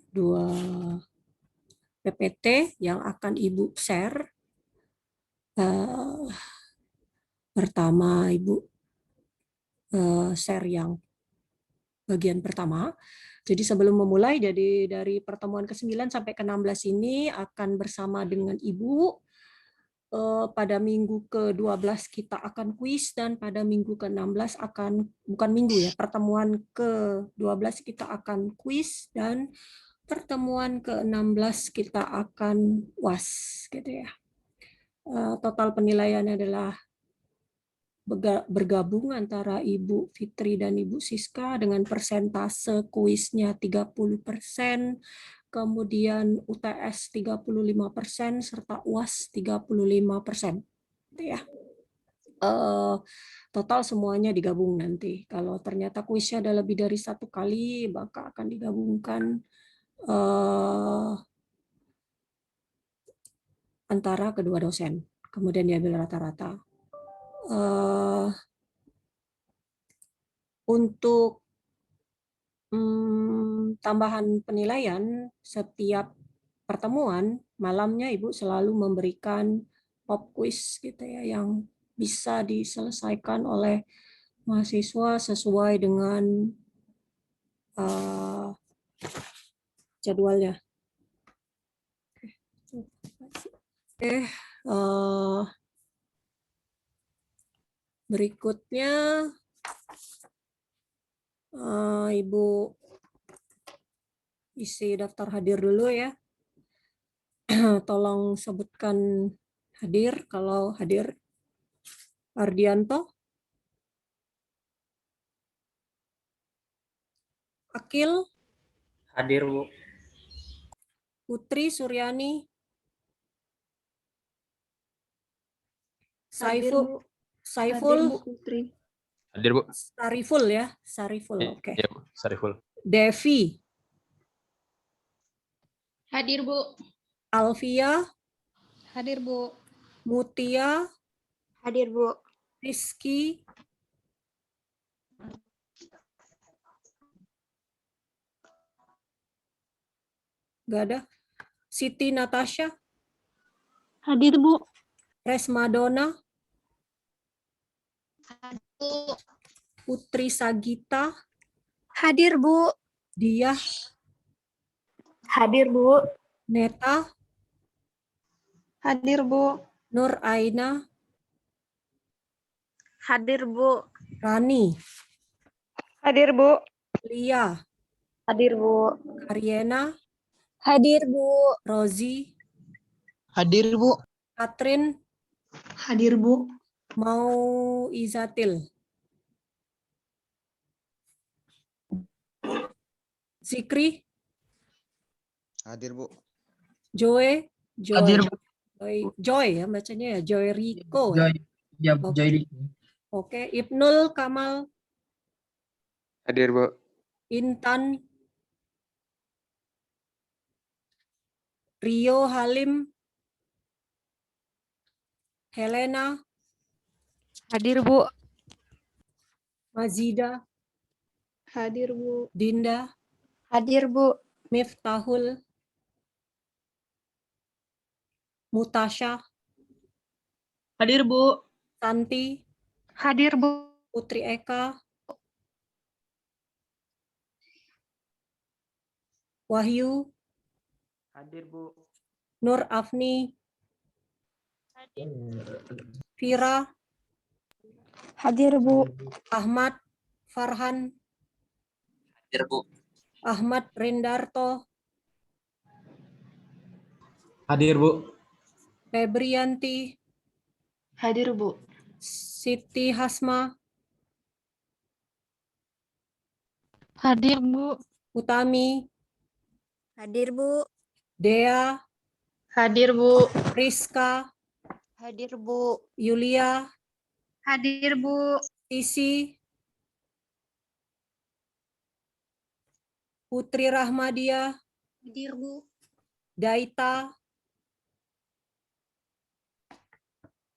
dua PPT yang akan Ibu share. Pertama Ibu share yang bagian pertama. Jadi sebelum memulai, jadi dari pertemuan ke-9 sampai ke-16 ini akan bersama dengan Ibu. Pada minggu ke-12 kita akan kuis, dan pada minggu ke-16 akan, bukan minggu ya, pertemuan ke-12 kita akan kuis, dan pertemuan ke-16 kita akan UAS gitu ya. Total penilaiannya adalah bergabung antara Ibu Fitri dan Ibu Siska dengan persentase kuisnya 30%, kemudian UTS 35%, serta UAS 35%. Gitu ya. Total semuanya digabung nanti. Kalau ternyata kuisnya ada lebih dari 1 kali, maka akan digabungkan antara kedua dosen. Kemudian diambil rata-rata. Untuk tambahan penilaian setiap pertemuan, malamnya Ibu selalu memberikan pop quiz gitu ya, yang bisa diselesaikan oleh mahasiswa sesuai dengan jadwalnya. Berikutnya Ibu isi daftar hadir dulu ya. Tolong sebutkan hadir kalau hadir. Ardianto, Akil, hadir Bu. Putri Suryani, Hadir, Saiful, Bu. Saiful, Hadir, Bu Putri. Hadir Bu. Sariful ya, Sariful, oke. Iya Bu, Sariful. Devi, Hadir, Bu. Alfia, Hadir, Bu. Mutia, Hadir, Bu. Rizky, nggak ada. Siti Natasha, Hadir, Bu. Resmadona, Hadir, Putri Sagita, Hadir, Bu. Diah, Hadir, Bu. Neta, Hadir, Bu. Nur Aina, Hadir, Bu. Rani, Hadir, Bu. Lia, Hadir, Bu. Karyena, Hadir, Bu. Rozi, Hadir, Bu. Katrin, Hadir, Bu. Mau Izatil, Zikri, Hadir, Bu. Joy, Hadir, Bu. Joy ya bacanya ya, Joy Rico ya. Joy. Ya, Oke. Joy. Oke, Ibnul Kamal, Hadir Bu. Intan, Rio Halim, Helena, Hadir, Bu. Mazida, Hadir, Bu. Dinda, Hadir, Bu. Miftahul, Mutasha, Hadir, Bu. Santi, Hadir, Bu. Putri Eka, Wahyu, Hadir, Bu. Nur Afni, Vira, Hadir, Bu. Ahmad, Farhan, Hadir, Bu. Ahmad Rendarto, Hadir, Bu. Febrianti, Hadir, Bu. Siti Hasma, Hadir, Bu. Utami, Hadir, Bu. Dea, Hadir, Bu. Rizka, Hadir, Bu. Yulia, Hadir, Bu. Sisi, Putri Rahmadia, Hadir, Bu. Daita,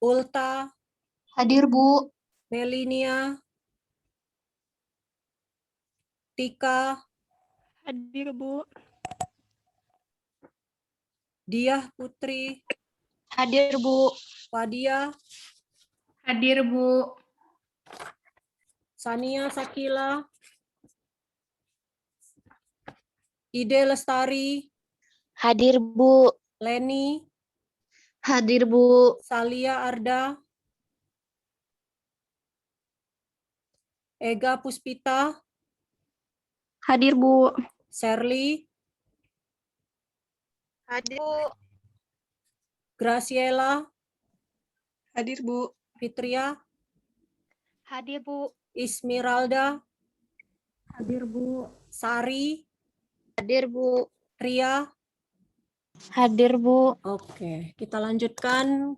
Ulta, Hadir, Bu. Melinia, Tika, Hadir, Bu. Diah Putri, Hadir, Bu. Fadia, Hadir, Bu. Sania Sakila, Ide Lestari, Hadir, Bu. Leni, Hadir, Bu. Salia Arda, Ega Puspita, Hadir, Bu. Sherly, Hadir, Bu. Graciela, Hadir, Bu. Fitria, Hadir, Bu. Ismiralda, Hadir, Bu. Sari, Hadir, Bu. Ria. Hadir, Bu. Oke, kita lanjutkan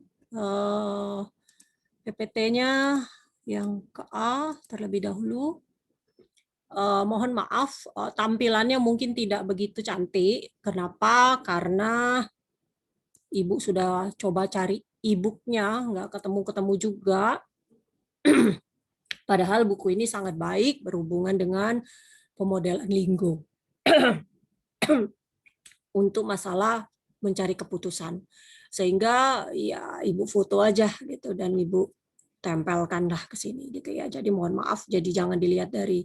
PPT-nya yang ke A terlebih dahulu. Mohon maaf, tampilannya mungkin tidak begitu cantik. Kenapa? Karena Ibu sudah coba cari e-book-nya, nggak ketemu-ketemu juga. Padahal buku ini sangat baik berhubungan dengan pemodelan linggo untuk masalah mencari keputusan. Sehingga ya Ibu foto aja gitu dan Ibu tempelkanlah ke sini gitu ya. Jadi mohon maaf, jadi jangan dilihat dari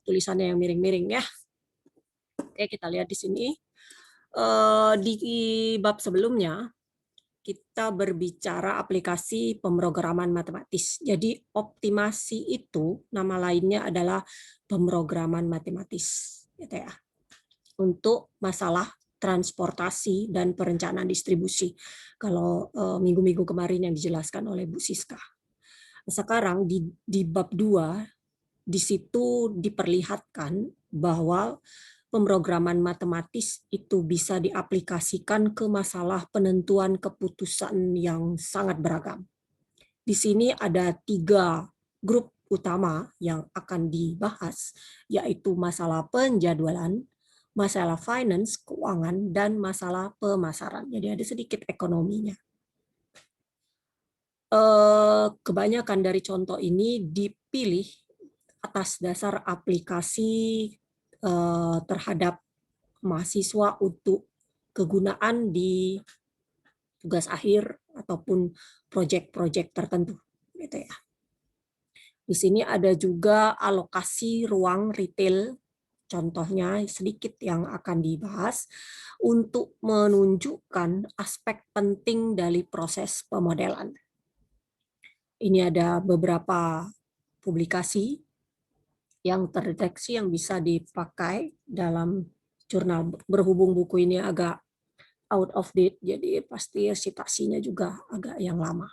tulisannya yang miring-miring ya. Oke, kita lihat di sini. Di bab sebelumnya kita berbicara aplikasi pemrograman matematis. Jadi optimasi itu nama lainnya adalah pemrograman matematis, gitu ya. Untuk masalah transportasi dan perencanaan distribusi. Kalau minggu-minggu kemarin yang dijelaskan oleh Bu Siska. Sekarang di bab 2 di situ diperlihatkan bahwa pemrograman matematis itu bisa diaplikasikan ke masalah penentuan keputusan yang sangat beragam. Di sini ada 3 grup utama yang akan dibahas, yaitu masalah penjadwalan, masalah finance, keuangan, dan masalah pemasaran. Jadi ada sedikit ekonominya. Kebanyakan dari contoh ini dipilih atas dasar aplikasi terhadap mahasiswa untuk kegunaan di tugas akhir ataupun proyek-proyek tertentu, gitu ya. Di sini ada juga alokasi ruang retail, contohnya sedikit yang akan dibahas untuk menunjukkan aspek penting dari proses pemodelan. Ini ada beberapa publikasi yang terdeteksi yang bisa dipakai dalam jurnal. Berhubung buku ini agak out of date, jadi pasti citasinya juga agak yang lama.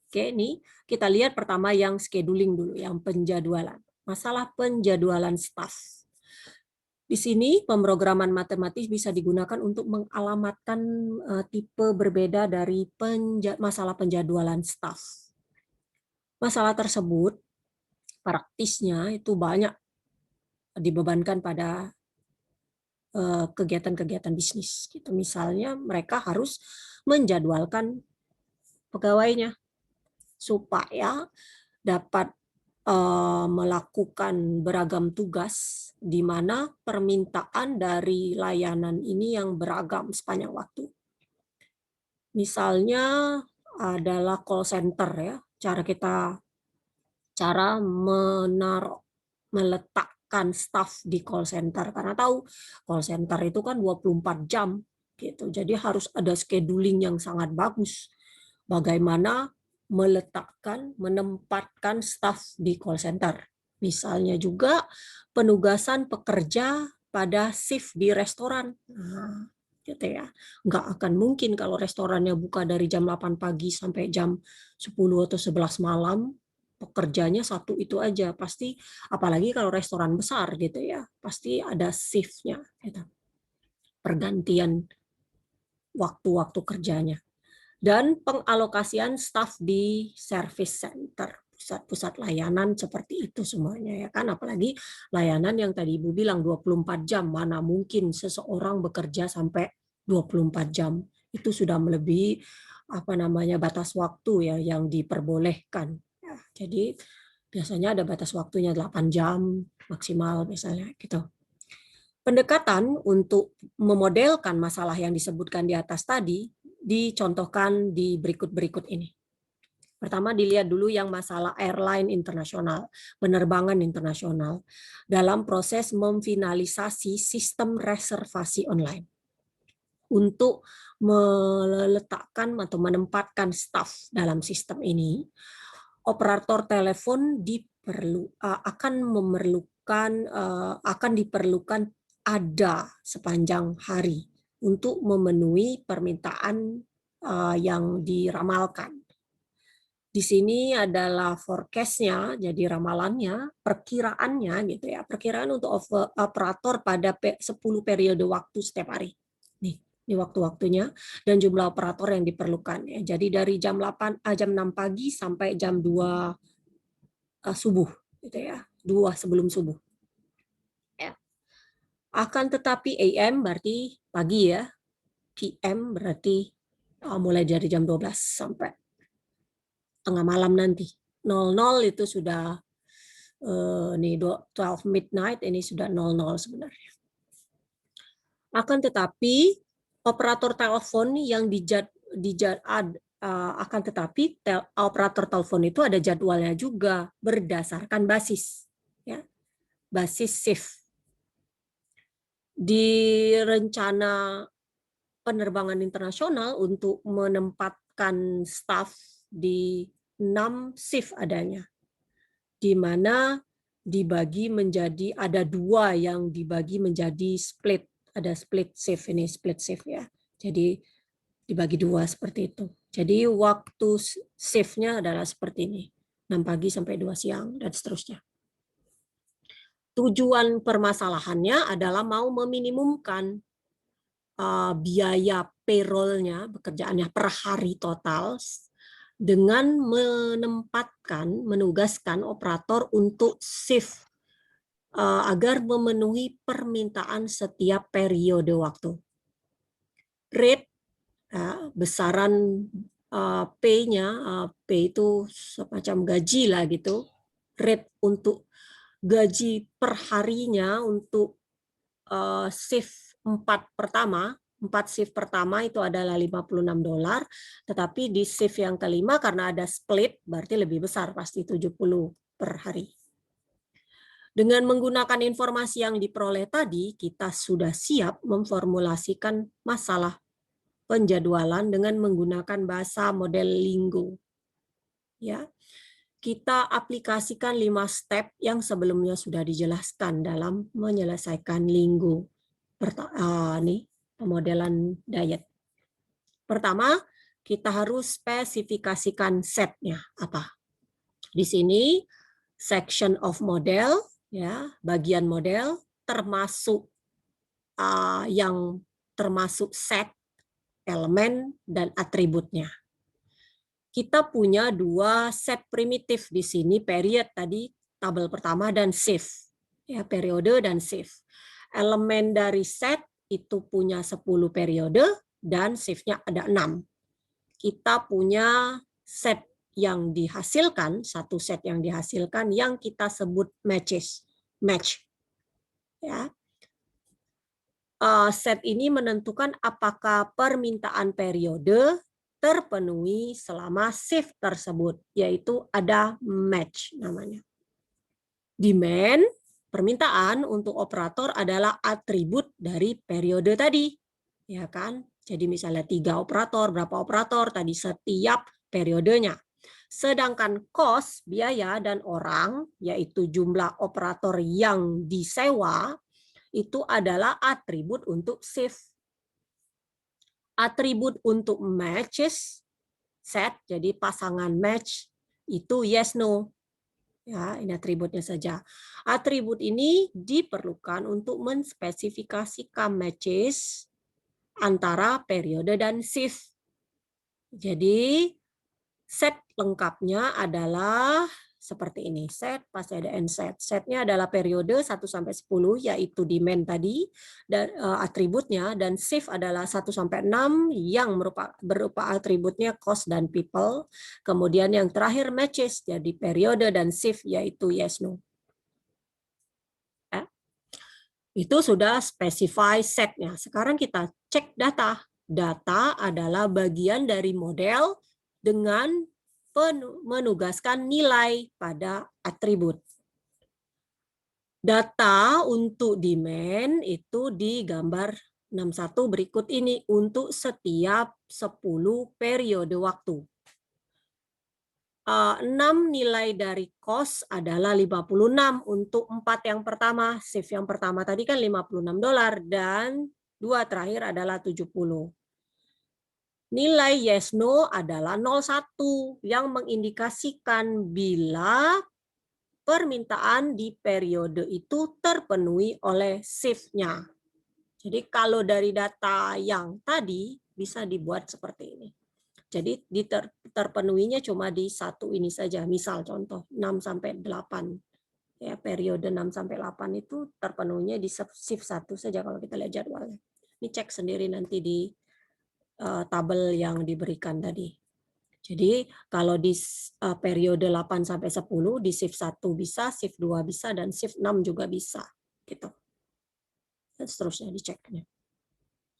Oke, ini kita lihat pertama yang scheduling dulu, yang penjadwalan. Masalah penjadwalan staf. Di sini pemrograman matematis bisa digunakan untuk mengalamatkan tipe berbeda dari masalah penjadwalan staf. Masalah tersebut praktisnya itu banyak dibebankan pada kegiatan-kegiatan bisnis. Gitu. Misalnya mereka harus menjadwalkan pegawainya supaya dapat melakukan beragam tugas di mana permintaan dari layanan ini yang beragam sepanjang waktu. Misalnya adalah call center ya, cara meletakkan staff di call center karena tahu call center itu kan 24 jam gitu. Jadi harus ada scheduling yang sangat bagus. Bagaimana menempatkan staff di call center. Misalnya juga penugasan pekerja pada shift di restoran. Nah, gitu ya. Nggak akan mungkin kalau restorannya buka dari jam 8 pagi sampai jam 10 atau 11 malam, pekerjanya satu itu aja. Pasti, apalagi kalau restoran besar gitu ya, pasti ada shift-nya. Gitu. Pergantian waktu-waktu kerjanya. Dan pengalokasian staf di service center, pusat-pusat layanan seperti itu semuanya ya kan, apalagi layanan yang tadi Ibu bilang 24 jam, mana mungkin seseorang bekerja sampai 24 jam. Itu sudah melebihi batas waktu ya yang diperbolehkan. Ya, jadi biasanya ada batas waktunya 8 jam maksimal misalnya gitu. Pendekatan untuk memodelkan masalah yang disebutkan di atas tadi dicontohkan di berikut ini. Pertama dilihat dulu yang masalah airline internasional, penerbangan internasional dalam proses memfinalisasi sistem reservasi online. Untuk meletakkan atau menempatkan staf dalam sistem ini, operator telepon akan diperlukan ada sepanjang hari untuk memenuhi permintaan yang diramalkan. Di sini adalah forecast-nya, jadi ramalannya, perkiraannya gitu ya, perkiraan untuk operator pada 10 periode waktu setiap hari. Nih, ini waktu-waktunya dan jumlah operator yang diperlukan ya. Jadi dari jam 6 pagi sampai jam 2 subuh gitu ya. 2 sebelum subuh. Ya. Akan tetapi AM berarti pagi ya. PM berarti mulai dari jam 12 sampai tengah malam nanti. 00 itu sudah nih 12 midnight, ini sudah 00 sebenarnya. Akan tetapi operator telepon yang akan tetapi operator telepon itu ada jadwalnya juga berdasarkan basis ya. Basis shift. Di rencana penerbangan internasional untuk menempatkan staf di 6 shift adanya, di mana dibagi menjadi ada 2 yang dibagi menjadi split, ada split shift, ini split shift ya. Jadi dibagi 2 seperti itu. Jadi waktu shift-nya adalah seperti ini, 6 pagi sampai 2 siang dan seterusnya. Tujuan permasalahannya adalah mau meminimumkan biaya payroll-nya, pekerjaannya per hari total, dengan menugaskan operator untuk shift agar memenuhi permintaan setiap periode waktu. Rate, besaran pay-nya, pay itu semacam gaji lah gitu, rate untuk gaji per harinya untuk shift 4 shift pertama itu adalah $56, tetapi di shift yang kelima karena ada split berarti lebih besar, pasti 70 per hari. Dengan menggunakan informasi yang diperoleh tadi, kita sudah siap memformulasikan masalah penjadwalan dengan menggunakan bahasa model Lingo. Ya. Kita aplikasikan 5 step yang sebelumnya sudah dijelaskan dalam menyelesaikan Lingo. Nih, pemodelan diet. Pertama, kita harus spesifikasikan setnya apa. Di sini section of model, ya, bagian model termasuk termasuk set, elemen dan atributnya. Kita punya 2 set primitif di sini, period tadi tabel pertama dan shift. Ya, periode dan shift. Elemen dari set itu punya 10 periode dan shift-nya ada 6. Kita punya set yang dihasilkan, satu set yang dihasilkan yang kita sebut match. Ya. Set ini menentukan apakah permintaan periode terpenuhi selama shift tersebut, yaitu ada match namanya. Demand, permintaan untuk operator adalah atribut dari periode tadi, ya kan? Jadi misalnya 3 operator, berapa operator tadi setiap periodenya. Sedangkan cost, biaya dan orang, yaitu jumlah operator yang disewa, itu adalah atribut untuk shift. Atribut untuk matches set, jadi pasangan match itu yes no. Ya, ini atributnya saja. Atribut ini diperlukan untuk menspesifikasikan matches antara periode dan shift. Jadi set lengkapnya adalah seperti ini. Set pasti ada end set. Setnya adalah periode 1 sampai 10 yaitu demand tadi dan atributnya, dan shift adalah 1 sampai 6 yang berupa atributnya cost dan people. Kemudian yang terakhir matches, jadi periode dan shift yaitu yes no. Itu sudah specify setnya. Sekarang kita cek data. Data adalah bagian dari model dengan menugaskan nilai pada atribut. Data untuk demand itu di gambar 61 berikut ini untuk setiap 10 periode waktu. 6 nilai dari cost adalah 56 untuk 4 yang pertama. Shift yang pertama tadi kan $56 dan 2 terakhir adalah 70. Nilai yes no adalah 01 yang mengindikasikan bila permintaan di periode itu terpenuhi oleh shift-nya. Jadi kalau dari data yang tadi bisa dibuat seperti ini. Jadi terpenuhinya cuma di satu ini saja. Misal contoh 6 sampai 8. Ya, periode 6 sampai 8 itu terpenuhinya di shift 1 saja kalau kita lihat jadwalnya. Ini cek sendiri nanti di tabel yang diberikan tadi. Jadi kalau di periode 8 sampai 10 di shift 1 bisa, shift 2 bisa dan shift 6 juga bisa gitu. Dan seterusnya diceknya.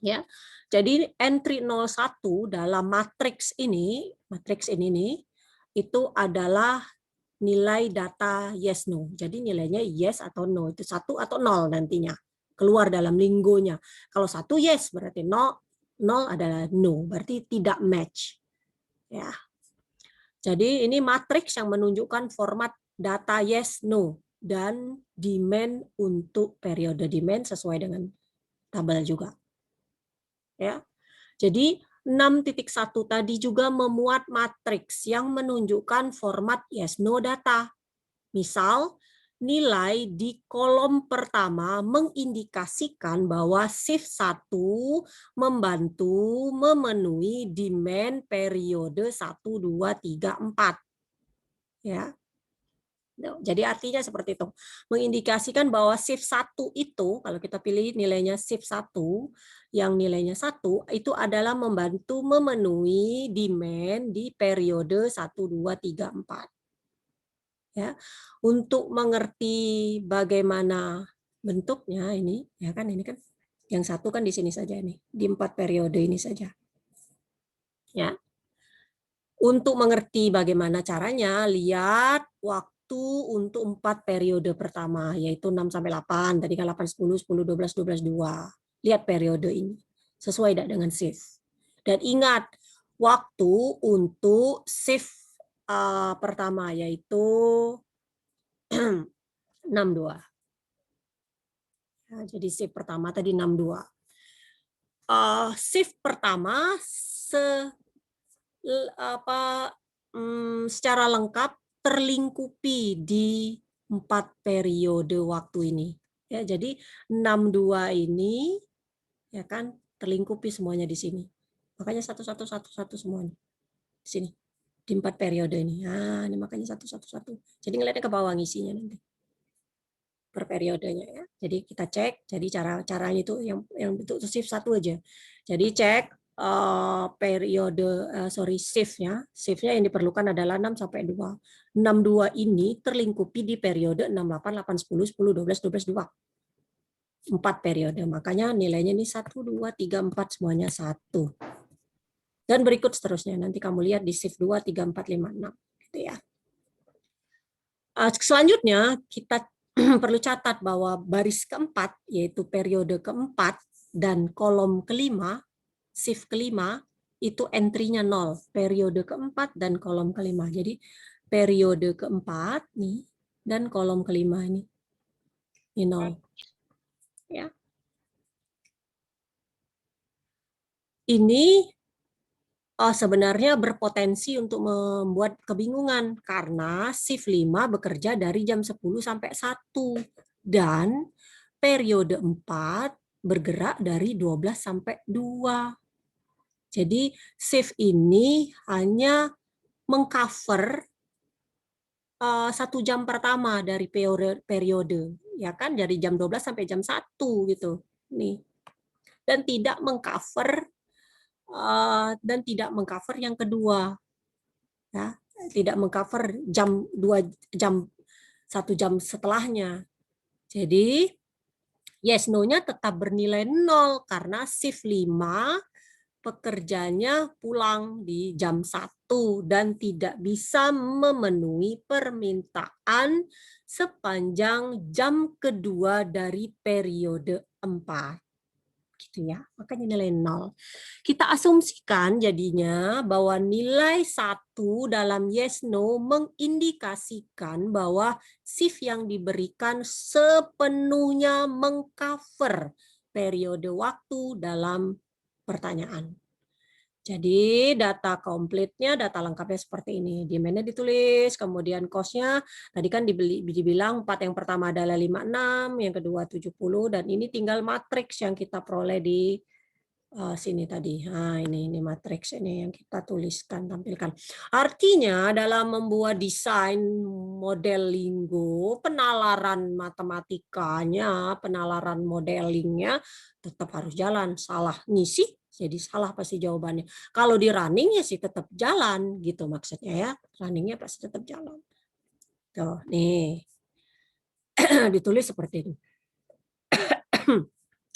Ya. Jadi entry 01 dalam matriks ini nih itu adalah nilai data yes no. Jadi nilainya yes atau no, itu 1 atau 0 nantinya. Keluar dalam linggonya. Kalau 1 yes berarti no, 0 adalah no, berarti tidak match. Ya. Jadi ini matriks yang menunjukkan format data yes no dan demand untuk periode demand sesuai dengan tabel juga. Ya. Jadi 6.1 tadi juga memuat matriks yang menunjukkan format yes no data. Misal, nilai di kolom pertama mengindikasikan bahwa shift 1 membantu memenuhi demand periode 1, 2, 3, 4. Ya. Jadi artinya seperti itu. Mengindikasikan bahwa shift 1 itu, kalau kita pilih nilainya shift 1, yang nilainya 1, itu adalah membantu memenuhi demand di periode 1, 2, 3, 4. Ya. Untuk mengerti bagaimana bentuknya ini, ya kan ini kan yang 1 kan di sini saja nih, di 4 periode ini saja. Ya. Untuk mengerti bagaimana caranya, lihat waktu untuk 4 periode pertama, yaitu 6 sampai 8, tadi kan 8, 10, 10, 12, 12, 2. Lihat periode ini, sesuai tidak dengan shift. Dan ingat, waktu untuk shift pertama, yaitu 62. Ya, jadi shift pertama tadi 62. Shift pertama secara lengkap terlingkupi di 4 periode waktu ini. Ya, jadi 62 ini ya kan terlingkupi semuanya di sini. Makanya satu semuanya di sini di 4 periode ini. Nah, ini makanya satu. Jadi ngeliatnya ke bawah ngisinya nanti per periodenya ya. Jadi kita cek. Jadi caranya itu yang untuk shift 1 aja. Jadi cek shiftnya yang diperlukan adalah 6 sampai 2. 62 ini terlingkupi di periode 68, 8, 10, 10, 12, 12, 2. 4 periode. Makanya nilainya ini 1, 2, 3, 4 semuanya 1. Dan berikut seterusnya. Nanti kamu lihat di shift 2, 3, 4, 5, 6. Gitu ya. Selanjutnya kita perlu catat bahwa baris keempat, yaitu periode keempat dan kolom kelima, shift kelima, itu entry-nya 0. Periode keempat dan kolom kelima. Jadi periode keempat nih dan kolom kelima ini 0. Ya. Ini sebenarnya berpotensi untuk membuat kebingungan karena shift 5 bekerja dari jam 10 sampai 1 dan periode 4 bergerak dari 12 sampai 2. Jadi shift ini hanya mengcover 1 jam pertama dari periode, ya kan, dari jam 12 sampai jam 1 gitu. Nih. Dan tidak mengcover yang kedua. Ya, tidak mengcover jam 1 jam setelahnya. Jadi Yes, no-nya tetap bernilai 0 karena shift 5 pekerjanya pulang di jam 1 dan tidak bisa memenuhi permintaan sepanjang jam kedua dari periode 4. Gitu ya, makanya nilai 0. Kita asumsikan jadinya bahwa nilai 1 dalam yes no mengindikasikan bahwa shift yang diberikan sepenuhnya mengcover periode waktu dalam pertanyaan. Jadi data komplitnya, data lengkapnya seperti ini. Demand-nya ditulis, kemudian cost-nya tadi kan dibilang 4 yang pertama adalah 56, yang kedua 70, dan ini tinggal matriks yang kita peroleh di sini tadi. Nah, ini matriks ini yang kita tuliskan, tampilkan. Artinya dalam membuat desain model Linggo, penalaran matematikanya, penalaran modelingnya tetap harus jalan. Salah ngisi, jadi salah pasti jawabannya. Kalau di running ya sih tetap jalan gitu maksudnya ya. Runningnya pasti tetap jalan. Tuh, nih. Ditulis seperti ini.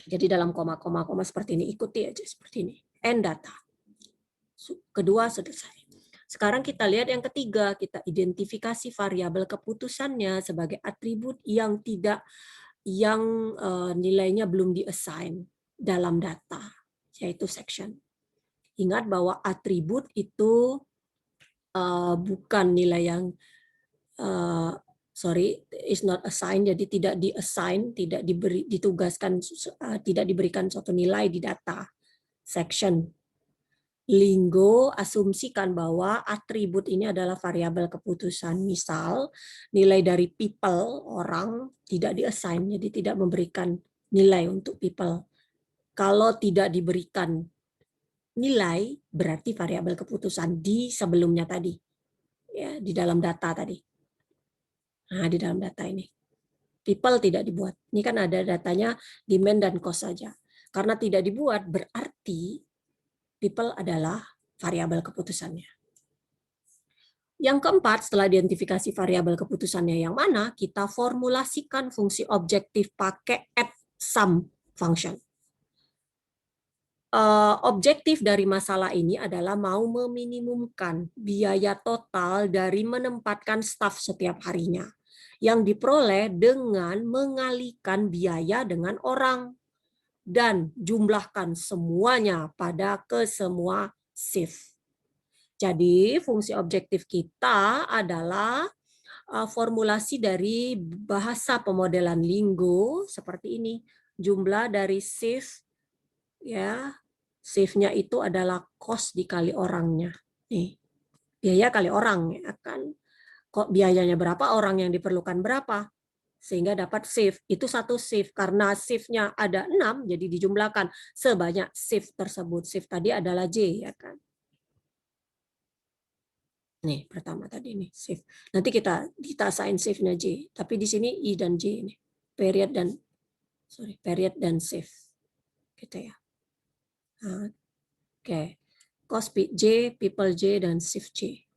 Jadi dalam koma-koma seperti ini, ikuti aja seperti ini. End data. Kedua selesai. Sekarang kita lihat yang ketiga, kita identifikasi variabel keputusannya sebagai atribut yang nilainya belum diassign dalam data, yaitu section. Ingat bahwa atribut itu bukan nilai yang is not assigned, jadi tidak di-assign, tidak ditugaskan, tidak diberikan suatu nilai di data section. Linggo asumsikan bahwa atribut ini adalah variabel keputusan. Misal nilai dari people, orang, tidak di-assign, jadi tidak memberikan nilai untuk people. Kalau tidak diberikan nilai, berarti variabel keputusan di sebelumnya tadi, ya, di dalam data tadi. Nah, di dalam data ini. People tidak dibuat. Ini kan ada datanya demand dan cost saja. Karena tidak dibuat, berarti people adalah variabel keputusannya. Yang keempat, setelah identifikasi variabel keputusannya yang mana, kita formulasikan fungsi objektif pakai add sum function. Objektif dari masalah ini adalah mau meminimumkan biaya total dari menempatkan staf setiap harinya yang diperoleh dengan mengalihkan biaya dengan orang dan jumlahkan semuanya pada ke semua shift. Jadi fungsi objektif kita adalah formulasi dari bahasa pemodelan Linggo seperti ini. Jumlah dari shift, ya, shift-nya itu adalah cost dikali orangnya. Nih, biaya kali orang ya kan. Kok biayanya berapa, orang yang diperlukan berapa, sehingga dapat shift. Itu satu shift. Karena shift-nya ada 6, jadi dijumlahkan sebanyak shift tersebut. Shift tadi adalah J, ya kan. Nih, pertama tadi nih, shift. Nanti kita assign shift-nya J. Tapi di sini I dan J ini. Period dan shift. Gitu ya. Nah, oke. Cost J, people J, dan shift J.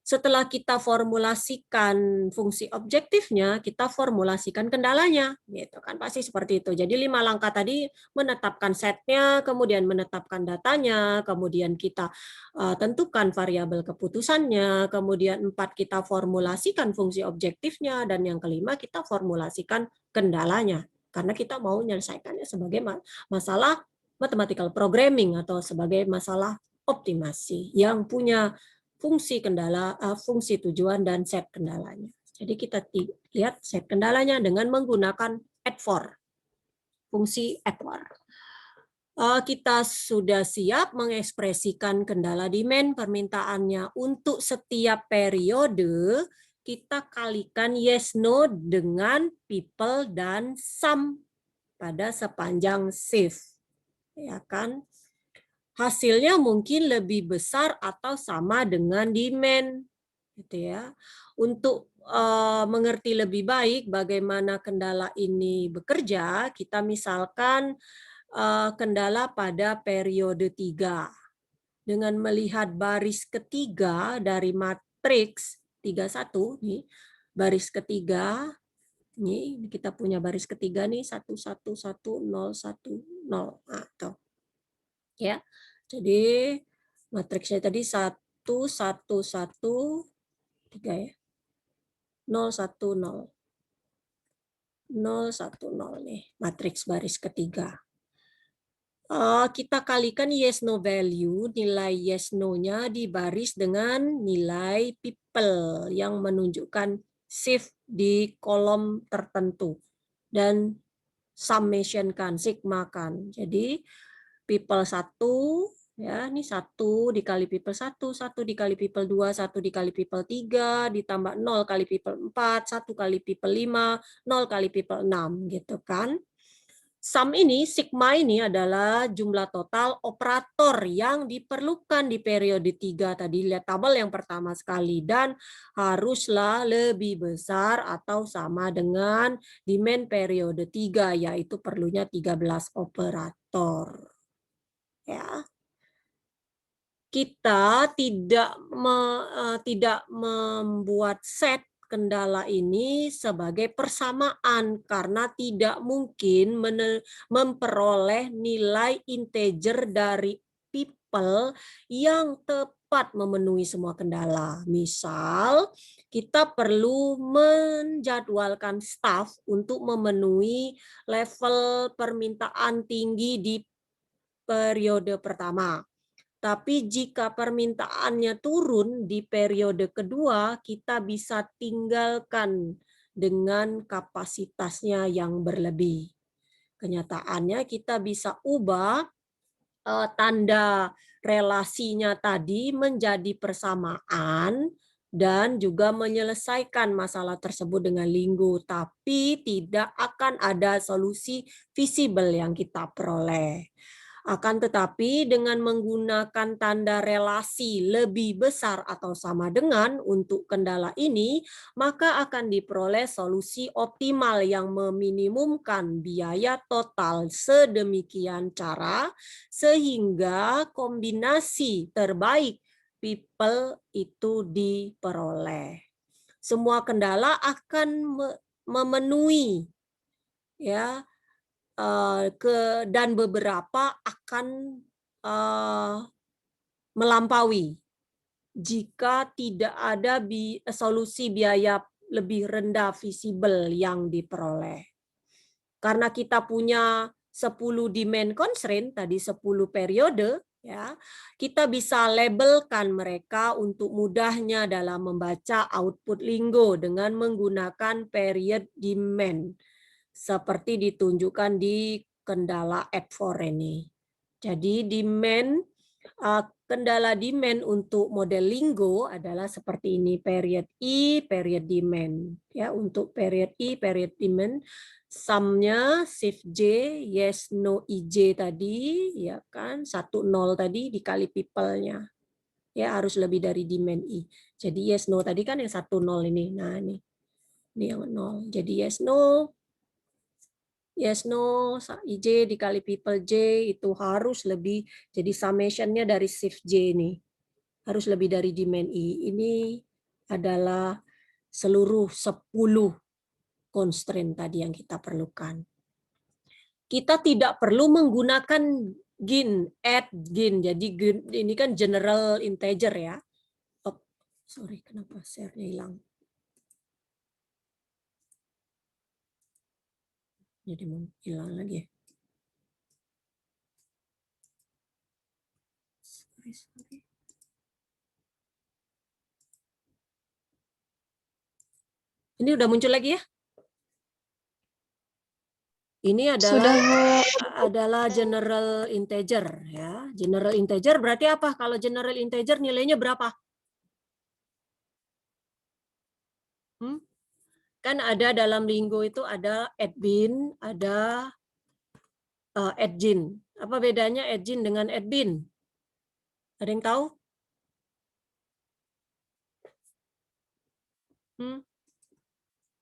Setelah kita formulasikan fungsi objektifnya, kita formulasikan kendalanya, gitu kan, pasti seperti itu. Jadi 5 langkah tadi menetapkan setnya, kemudian menetapkan datanya, kemudian kita tentukan variabel keputusannya, kemudian 4 kita formulasikan fungsi objektifnya, dan yang kelima kita formulasikan kendalanya, karena kita mau menyelesaikannya sebagai masalah mathematical programming atau sebagai masalah optimasi yang punya fungsi kendala, fungsi tujuan, dan set kendalanya. Jadi kita lihat set kendalanya dengan menggunakan add for, fungsi add for. Kita sudah siap mengekspresikan kendala demand permintaannya untuk setiap periode. Kita kalikan yes no dengan people dan sum pada sepanjang shift, ya kan? Hasilnya mungkin lebih besar atau sama dengan demand, gitu ya. Untuk mengerti lebih baik bagaimana kendala ini bekerja, kita misalkan kendala pada periode 3. Dengan melihat baris ketiga dari matriks 31 nih, baris ketiga Ini kita punya baris ketiga nih 1 1 1 0 1 0. Nah, tuh. Ya. Jadi matriksnya tadi 1 1 1 3 ya. 0 1 0. 0 1 0 nih, matriks baris ketiga. Kita kalikan yes no value, nilai yes no-nya di baris dengan nilai people yang menunjukkan shift di kolom tertentu dan summation kan, sigma kan. Jadi people 1 ya, ini 1 dikali people 1, 1 dikali people 2, 1 dikali people 3 ditambah 0 kali people 4, 1 kali people 5, 0 kali people 6 gitu kan. Sum ini, sigma ini adalah jumlah total operator yang diperlukan di periode 3 tadi. Lihat tabel yang pertama sekali. Dan haruslah lebih besar atau sama dengan demand periode 3, yaitu perlunya 13 operator. Ya. Kita tidak membuat set kendala ini sebagai persamaan karena tidak mungkin memperoleh nilai integer dari people yang tepat memenuhi semua kendala. Misal, kita perlu menjadwalkan staff untuk memenuhi level permintaan tinggi di periode pertama. Tapi jika permintaannya turun di periode kedua, kita bisa tinggalkan dengan kapasitasnya yang berlebih. Kenyataannya kita bisa ubah tanda relasinya tadi menjadi persamaan dan juga menyelesaikan masalah tersebut dengan linggo, tapi tidak akan ada solusi visible yang kita peroleh. Akan tetapi dengan menggunakan tanda relasi lebih besar atau sama dengan untuk kendala ini, maka akan diperoleh solusi optimal yang meminimumkan biaya total sedemikian cara sehingga kombinasi terbaik people itu diperoleh. Semua kendala akan memenuhi ya, dan beberapa akan melampaui jika tidak ada solusi biaya lebih rendah visible yang diperoleh. Karena kita punya 10 demand constraint, tadi 10 periode, ya, kita bisa labelkan mereka untuk mudahnya dalam membaca output linggo dengan menggunakan period demand. Seperti ditunjukkan di kendala add4 ini. Jadi kendala demand untuk model linggo adalah seperti ini, period I, period demand. Ya, untuk period I, period demand, sumnya shift J, yes no IJ tadi, ya kan, 1 0 tadi dikali people-nya. Ya, harus lebih dari demand I. Jadi yes no tadi kan yang 1 0 ini. Nah, ini yang 0. Jadi yes no IJ dikali people J itu harus lebih, jadi summation-nya dari shift J ini. Harus lebih dari demand I. Ini adalah seluruh 10 constraint tadi yang kita perlukan. Kita tidak perlu menggunakan add gin. Jadi ini kan general integer ya. Oh, sorry, kenapa share-nya hilang? Jadi mau hilang lagi ya. Sorry. Ini udah muncul lagi ya? Ini adalah general integer ya. General integer berarti apa? Kalau general integer nilainya berapa? Kan ada dalam linggo itu ada add-bin, ada add-gin. Apa bedanya add-gin dengan add-bin? Ada yang tahu?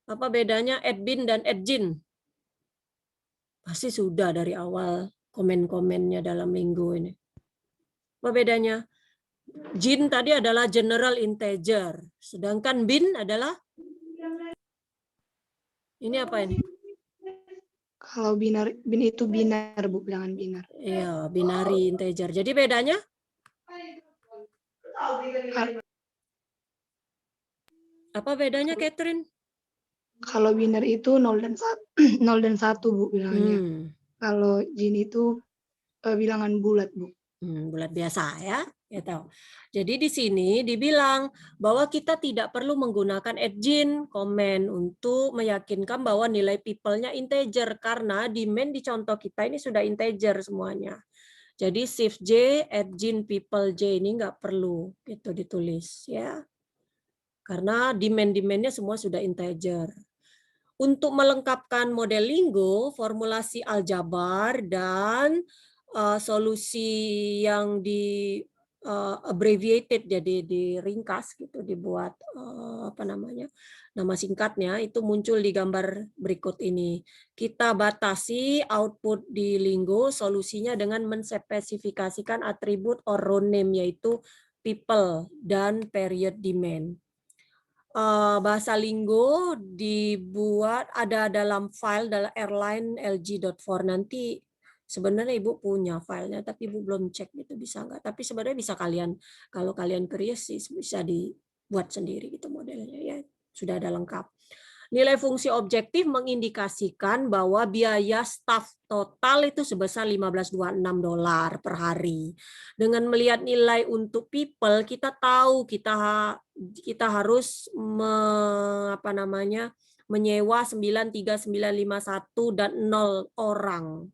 Apa bedanya add-bin dan add-gin? Pasti sudah dari awal komen-komennya dalam linggo ini. Apa bedanya? Gin tadi adalah general integer, sedangkan bin adalah Ini apa ini? Kalau binar itu binar, Bu, bilangan binar. Iya, binary integer. Jadi bedanya? Apa bedanya, Catherine? Kalau binar itu 0 dan 1, 0 dan 1, Bu, bilangannya. Kalau jin itu bilangan bulat, Bu. Bulat biasa ya, gitu. Jadi di sini dibilang bahwa kita tidak perlu menggunakan @jin comment untuk meyakinkan bahwa nilai people-nya integer karena di main di contoh kita ini sudah integer semuanya. Jadi shift J @jin people J ini nggak perlu gitu ditulis ya. Karena demand-demandnya semua sudah integer. Untuk melengkapkan model Linggo, formulasi aljabar dan solusi yang di abbreviated, jadi diringkas gitu, dibuat apa namanya, nama singkatnya itu muncul di gambar berikut ini. Kita batasi output di Linggo solusinya dengan menspesifikasikan atribut or row name yaitu people dan period demand. Bahasa Linggo dibuat ada dalam file dalam airline lg.for. Nanti sebenarnya Ibu punya filenya tapi Ibu belum cek itu bisa nggak, tapi sebenarnya bisa kalian, kalau kalian curious sih bisa dibuat sendiri gitu modelnya ya, sudah ada lengkap. Nilai fungsi objektif mengindikasikan bahwa biaya staf total itu sebesar $15.26 per hari. Dengan melihat nilai untuk people, kita tahu kita harus menyewa 93951 dan 0 orang.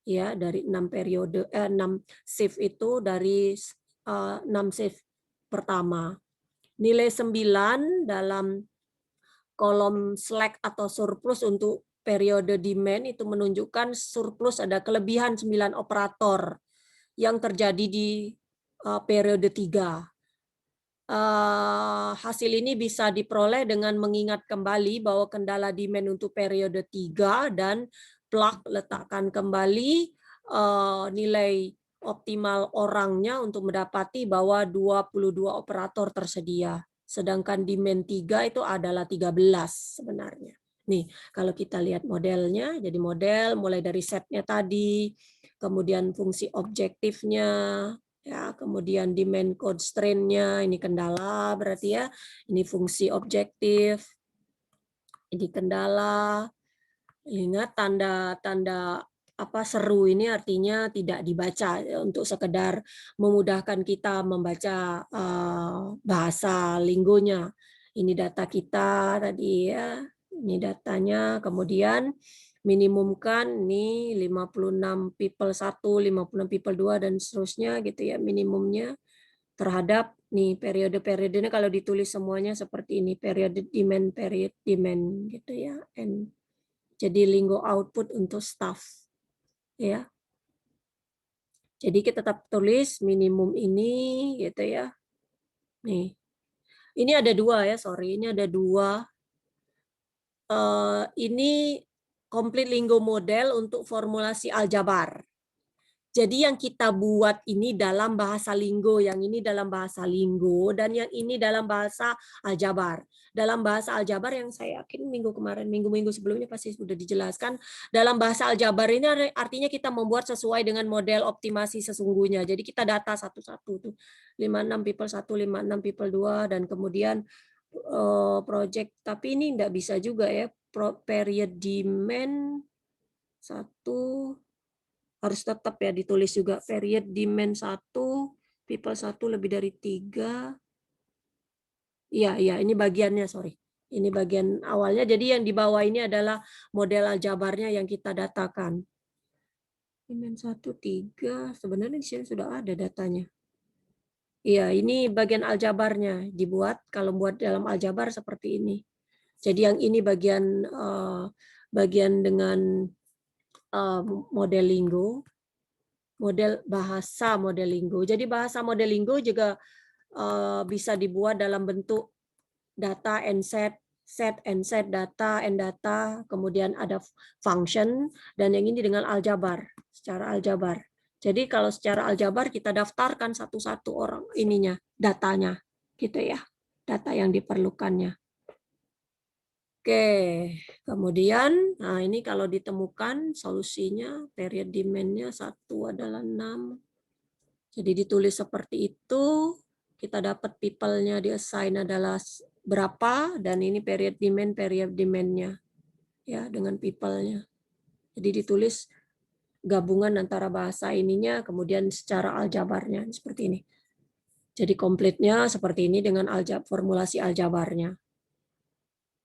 Ya, dari 6 periode 6 shift itu dari 6 shift pertama. Nilai 9 dalam kolom slack atau surplus untuk periode demand itu menunjukkan surplus ada kelebihan 9 operator yang terjadi di periode 3. Hasil ini bisa diperoleh dengan mengingat kembali bahwa kendala demand untuk periode 3 dan plug letakkan kembali nilai optimal orangnya untuk mendapati bahwa 22 operator tersedia. Sedangkan demand 3 itu adalah 13 sebenarnya. Nih, kalau kita lihat modelnya, jadi model mulai dari setnya tadi, kemudian fungsi objektifnya, ya, kemudian demand constraint-nya, ini kendala berarti ya, ini fungsi objektif, ini kendala. Ingat tanda-tanda apa seru ini artinya tidak dibaca untuk sekedar memudahkan kita membaca bahasa linggonya. Ini data kita tadi ya, ini datanya, kemudian minimumkan ini 56 people 1, 56 people 2 dan seterusnya gitu ya minimumnya terhadap nih periode-periodenya kalau ditulis semuanya seperti ini period demand gitu ya. And jadi Linggo output untuk staff ya. Jadi kita tetap tulis minimum ini gitu ya. Nih. Ini ada 2 ya, sorry. Ini ada 2. Ini complete Linggo model untuk formulasi aljabar. Jadi yang kita buat ini dalam bahasa Linggo, yang ini dalam bahasa Linggo, dan yang ini dalam bahasa aljabar. Dalam bahasa aljabar yang saya yakin minggu-minggu sebelumnya pasti sudah dijelaskan. Dalam bahasa aljabar ini artinya kita membuat sesuai dengan model optimasi sesungguhnya. Jadi kita data satu-satu tuh. 56 people 1, 56 people 2, dan kemudian project. Tapi ini enggak bisa juga ya. Period demand 1 harus tetap ya ditulis juga period demand 1, people 1 lebih dari 3. Iya, ini bagiannya, sorry. Ini bagian awalnya, jadi yang di bawah ini adalah model aljabarnya yang kita datakan. Demand 1, 3, sebenarnya di sini sudah ada datanya. Iya, ini bagian aljabarnya dibuat, kalau buat dalam aljabar seperti ini. Jadi yang ini bagian dengan model Linggo. Model bahasa model Linggo. Jadi bahasa model Linggo juga bisa dibuat dalam bentuk data and set, set and set, data and data, kemudian ada function, dan yang ini dengan aljabar, secara aljabar. Jadi kalau secara aljabar kita daftarkan satu-satu orang ininya, datanya, gitu ya, data yang diperlukannya. Oke, kemudian, nah ini kalau ditemukan solusinya, period demand-nya 1 adalah 6. Jadi ditulis seperti itu, kita dapat people-nya di-assign adalah berapa, dan ini period demand-nya, ya, dengan people-nya. Jadi ditulis gabungan antara bahasa ininya, kemudian secara aljabarnya, seperti ini. Jadi komplitnya seperti ini dengan formulasi aljabarnya.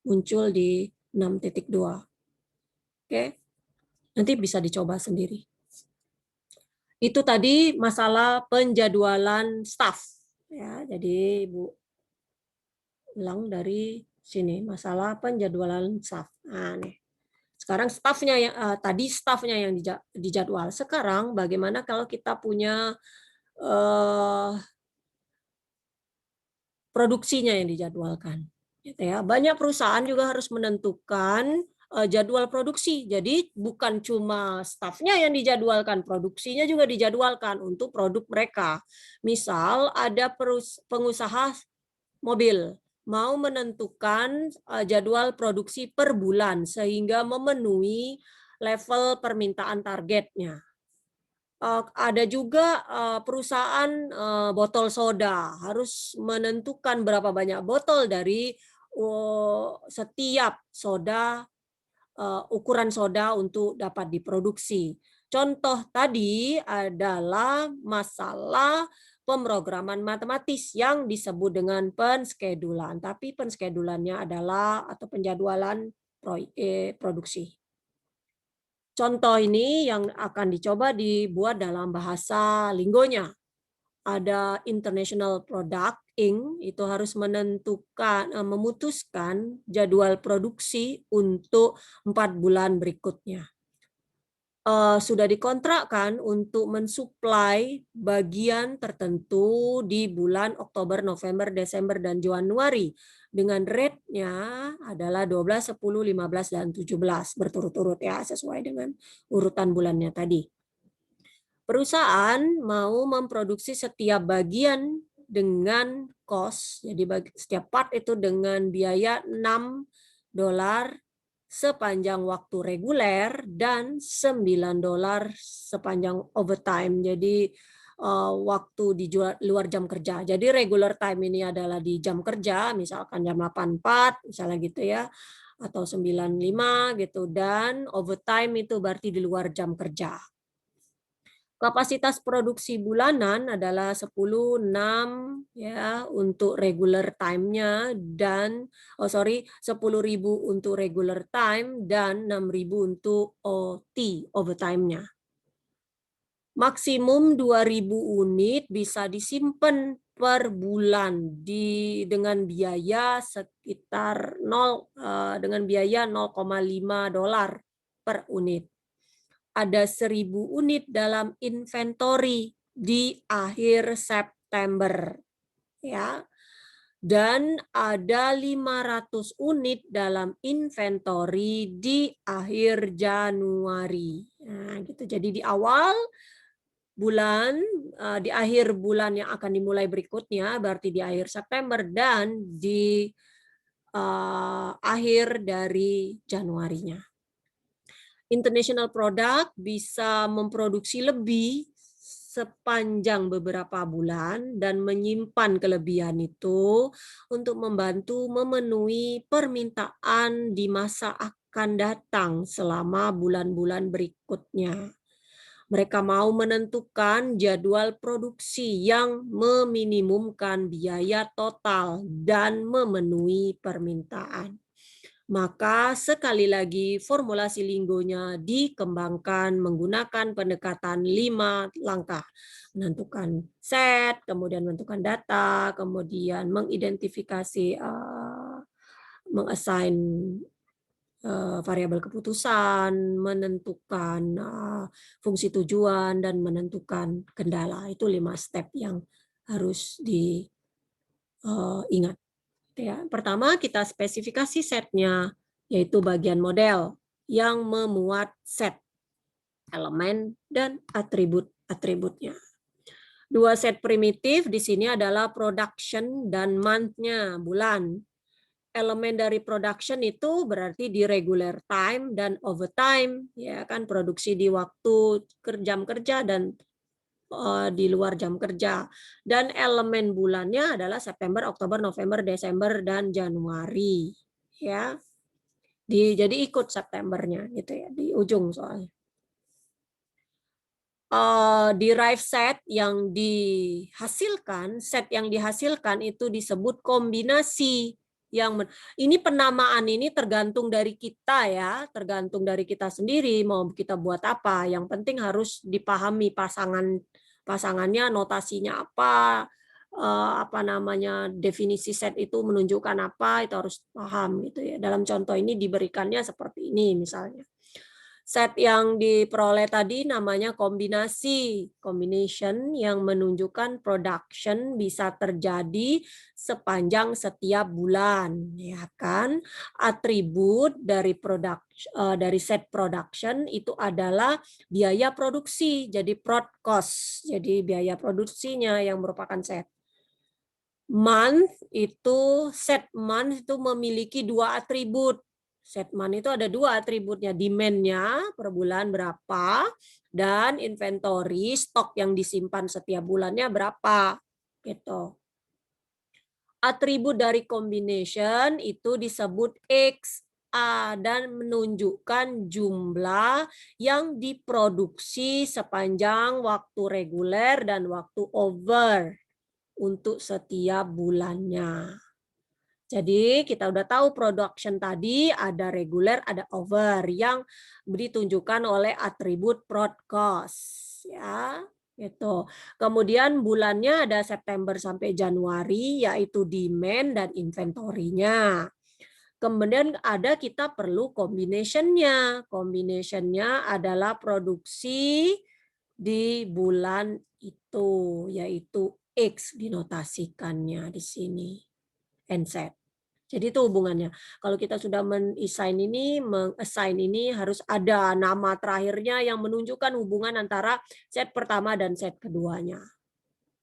Muncul di 6.2. Oke, nanti bisa dicoba sendiri. Itu tadi masalah penjadwalan staff. Ya, jadi Ibu ulang dari sini, masalah penjadwalan staff. Nah, nih. Sekarang staffnya yang tadi staffnya yang dijadwal. Sekarang bagaimana kalau kita punya produksinya yang dijadwalkan? Gitu ya. Banyak perusahaan juga harus menentukan jadwal produksi. Jadi bukan cuma stafnya yang dijadwalkan, produksinya juga dijadwalkan untuk produk mereka. Misal ada pengusaha mobil mau menentukan jadwal produksi per bulan sehingga memenuhi level permintaan targetnya. Ada juga perusahaan botol soda harus menentukan berapa banyak botol dari setiap soda, ukuran soda untuk dapat diproduksi. Contoh tadi adalah masalah pemrograman matematis yang disebut dengan penskedulan, tapi penskedulannya adalah atau penjadwalan produksi. Contoh ini yang akan dicoba dibuat dalam bahasa linggonya. Ada International Product Inc. itu harus memutuskan jadwal produksi untuk 4 bulan berikutnya. Sudah dikontrakkan untuk mensuplai bagian tertentu di bulan Oktober, November, Desember, dan Januari dengan rate-nya adalah 12, 10, 15, dan 17 berturut-turut ya sesuai dengan urutan bulannya tadi. Perusahaan mau memproduksi setiap bagian dengan cost, jadi setiap part itu dengan biaya $6 sepanjang waktu reguler dan $9 sepanjang overtime. Jadi waktu di luar jam kerja. Jadi regular time ini adalah di jam kerja, misalkan jam 8.4 misalnya gitu ya, atau 9.5 gitu, dan overtime itu berarti di luar jam kerja. Kapasitas produksi bulanan adalah 10.6 ya untuk regular time-nya dan 10.000 untuk regular time dan 6.000 untuk OT overtime-nya. Maksimum 2.000 unit bisa disimpan per bulan dengan biaya sekitar dengan biaya $0,5 per unit. Ada 1.000 unit dalam inventory di akhir September, ya, dan ada 500 unit dalam inventory di akhir Januari. Nah, gitu. Jadi di awal bulan, di akhir bulan yang akan dimulai berikutnya, berarti di akhir September, dan di akhir dari Januarinya. International product bisa memproduksi lebih sepanjang beberapa bulan dan menyimpan kelebihan itu untuk membantu memenuhi permintaan di masa akan datang selama bulan-bulan berikutnya. Mereka mau menentukan jadwal produksi yang meminimumkan biaya total dan memenuhi permintaan. Maka sekali lagi formulasi linggonya dikembangkan menggunakan pendekatan 5 langkah. Menentukan set, kemudian menentukan data, kemudian mengidentifikasi, mengassign variabel keputusan, menentukan fungsi tujuan, dan menentukan kendala. Itu 5 step yang harus diingat. Ya, pertama kita spesifikasi setnya, yaitu bagian model yang memuat set elemen dan atribut-atributnya. 2 set primitif di sini adalah production dan month-nya, bulan. elemen dari production itu berarti di regular time dan overtime, ya kan, produksi di waktu jam kerja dan di luar jam kerja. Dan elemen bulannya adalah September, Oktober, November, Desember, dan Januari. Ya, jadi ikut Septembernya gitu ya, di ujung soalnya. Derived set yang dihasilkan, itu disebut kombinasi. Ini penamaan ini tergantung dari kita ya, tergantung dari kita sendiri mau kita buat apa. Yang penting harus dipahami pasangannya, notasinya apa namanya, definisi set itu menunjukkan apa, itu harus paham gitu ya. Dalam contoh ini diberikannya seperti ini misalnya. Set yang diperoleh tadi namanya kombinasi, combination, yang menunjukkan production bisa terjadi sepanjang setiap bulan, ya kan? Atribut dari dari set production itu adalah biaya produksi, jadi prod cost, jadi biaya produksinya yang merupakan set. Month itu, set month itu memiliki dua atribut. Set month itu ada dua atributnya, demand-nya per bulan berapa, dan inventory, stok yang disimpan setiap bulannya berapa. Gitu. Atribut dari combination itu disebut X, A, dan menunjukkan jumlah yang diproduksi sepanjang waktu reguler dan waktu over untuk setiap bulannya. Jadi kita udah tahu production tadi ada reguler, ada over yang ditunjukkan oleh atribut prod cost, ya, gitu. Kemudian bulannya ada September sampai Januari, yaitu demand dan inventory-nya. Kemudian ada kita perlu combination-nya. Combination-nya adalah produksi di bulan itu, yaitu X dinotasikannya di sini. And set. Jadi itu hubungannya. Kalau kita sudah men-assign ini harus ada nama terakhirnya yang menunjukkan hubungan antara set pertama dan set keduanya.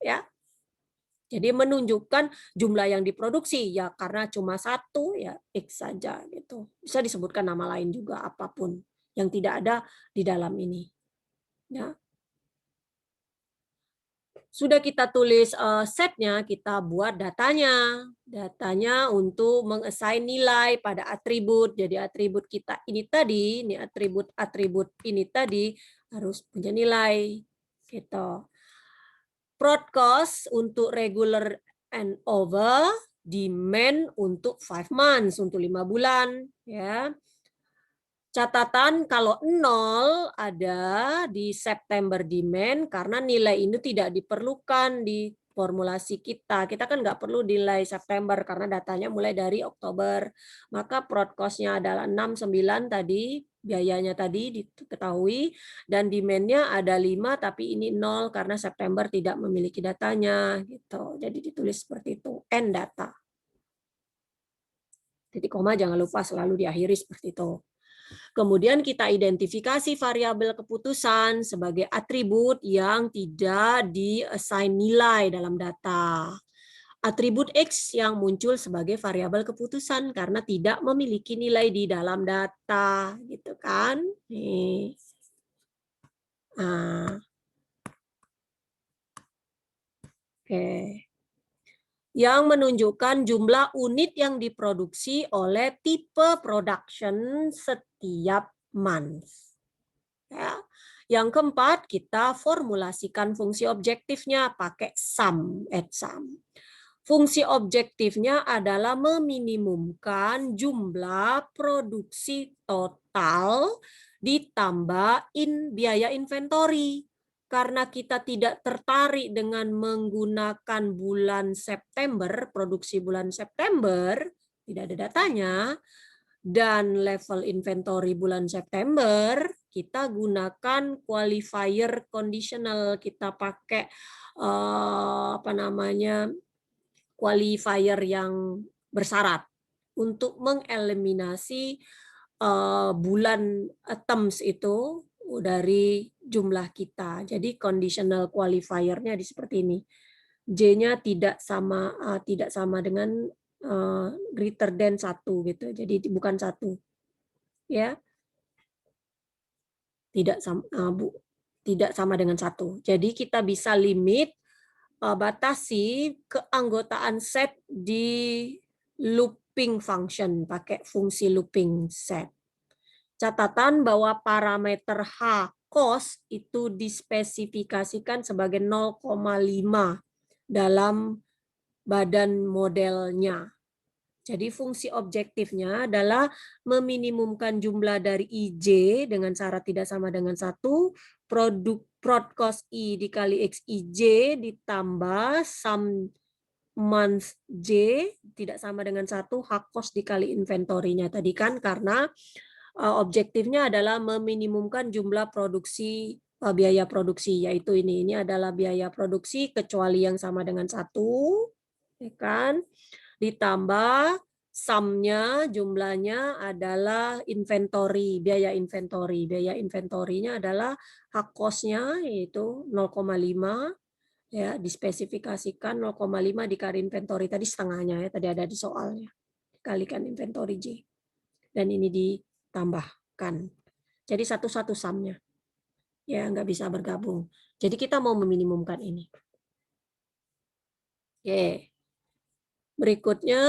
Ya. Jadi menunjukkan jumlah yang diproduksi ya, karena cuma satu ya X saja gitu. Bisa disebutkan nama lain juga apapun yang tidak ada di dalam ini. Ya. Sudah kita tulis setnya, kita buat datanya. Datanya untuk meng-assign nilai pada atribut. Jadi atribut kita ini tadi, ini atribut ini tadi harus punya nilai. Gitu. Prod cost untuk regular and over, demand untuk 5 months, untuk 5 bulan. Ya. Catatan kalau 0 ada di September demand karena nilai ini tidak diperlukan di formulasi kita. Kita kan nggak perlu nilai September karena datanya mulai dari Oktober. Maka prod cost-nya adalah 69 tadi, biayanya tadi diketahui, dan demand-nya ada 5 tapi ini 0 karena September tidak memiliki datanya. Gitu. Jadi ditulis seperti itu, end data. Titik koma jangan lupa selalu diakhiri seperti itu. Kemudian kita identifikasi variabel keputusan sebagai atribut yang tidak di-assign nilai dalam data. Atribut X yang muncul sebagai variabel keputusan karena tidak memiliki nilai di dalam data, gitu kan? Nih. Nah. Oke. Yang menunjukkan jumlah unit yang diproduksi oleh tipe production setiap month. Ya. Yang keempat, kita formulasikan fungsi objektifnya pakai sum, add sum. Fungsi objektifnya adalah meminimumkan jumlah produksi total ditambah biaya inventory. Karena kita tidak tertarik dengan menggunakan bulan September, produksi bulan September, tidak ada datanya, dan level inventory bulan September, kita gunakan qualifier conditional, kita pakai qualifier yang bersyarat untuk mengeliminasi bulan items itu dari jumlah kita. Jadi conditional qualifier-nya seperti ini. J-nya tidak sama dengan greater than 1 gitu. Jadi bukan 1. Ya. Tidak sama tidak sama dengan 1. Jadi kita bisa limit batasi keanggotaan set di looping function pakai fungsi looping set. Catatan bahwa parameter H cost itu dispesifikasikan sebagai 0,5 dalam badan modelnya. Jadi fungsi objektifnya adalah meminimumkan jumlah dari IJ dengan syarat tidak sama dengan 1, prod cost I dikali XIJ ditambah sum month J tidak sama dengan 1, hak cost dikali inventory-nya tadi kan, karena objektifnya adalah meminimumkan jumlah produksi biaya produksi, yaitu ini adalah biaya produksi kecuali yang sama dengan 1, ya kan? Ditambah sumnya jumlahnya adalah inventory, biaya inventory. Biaya inventory-nya adalah hak cost-nya yaitu 0,5 ya, dispesifikasikan 0,5 dikali inventory tadi setengahnya ya, tadi ada di soalnya. Dikalikan inventory J. Dan ini ditambahkan. Jadi satu-satu sumnya. Ya, nggak bisa bergabung. Jadi kita mau meminimumkan ini. Oke. Berikutnya,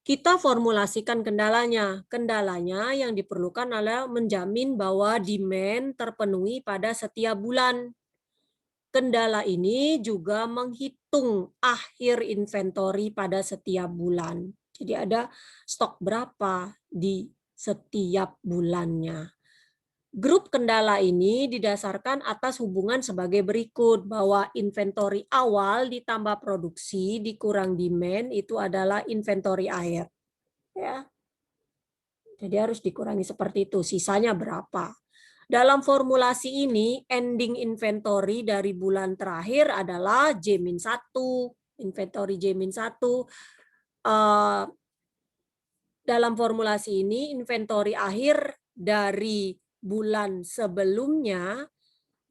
kita formulasikan kendalanya. Kendalanya yang diperlukan adalah menjamin bahwa demand terpenuhi pada setiap bulan. Kendala ini juga menghitung akhir inventory pada setiap bulan. Jadi ada stok berapa di setiap bulannya. Grup kendala ini didasarkan atas hubungan sebagai berikut, bahwa inventory awal ditambah produksi dikurang demand itu adalah inventory akhir. Ya. Jadi harus dikurangi seperti itu, sisanya berapa. Dalam formulasi ini, ending inventory dari bulan terakhir adalah J-1, inventory J-1. Dalam formulasi ini, inventory akhir dari bulan sebelumnya,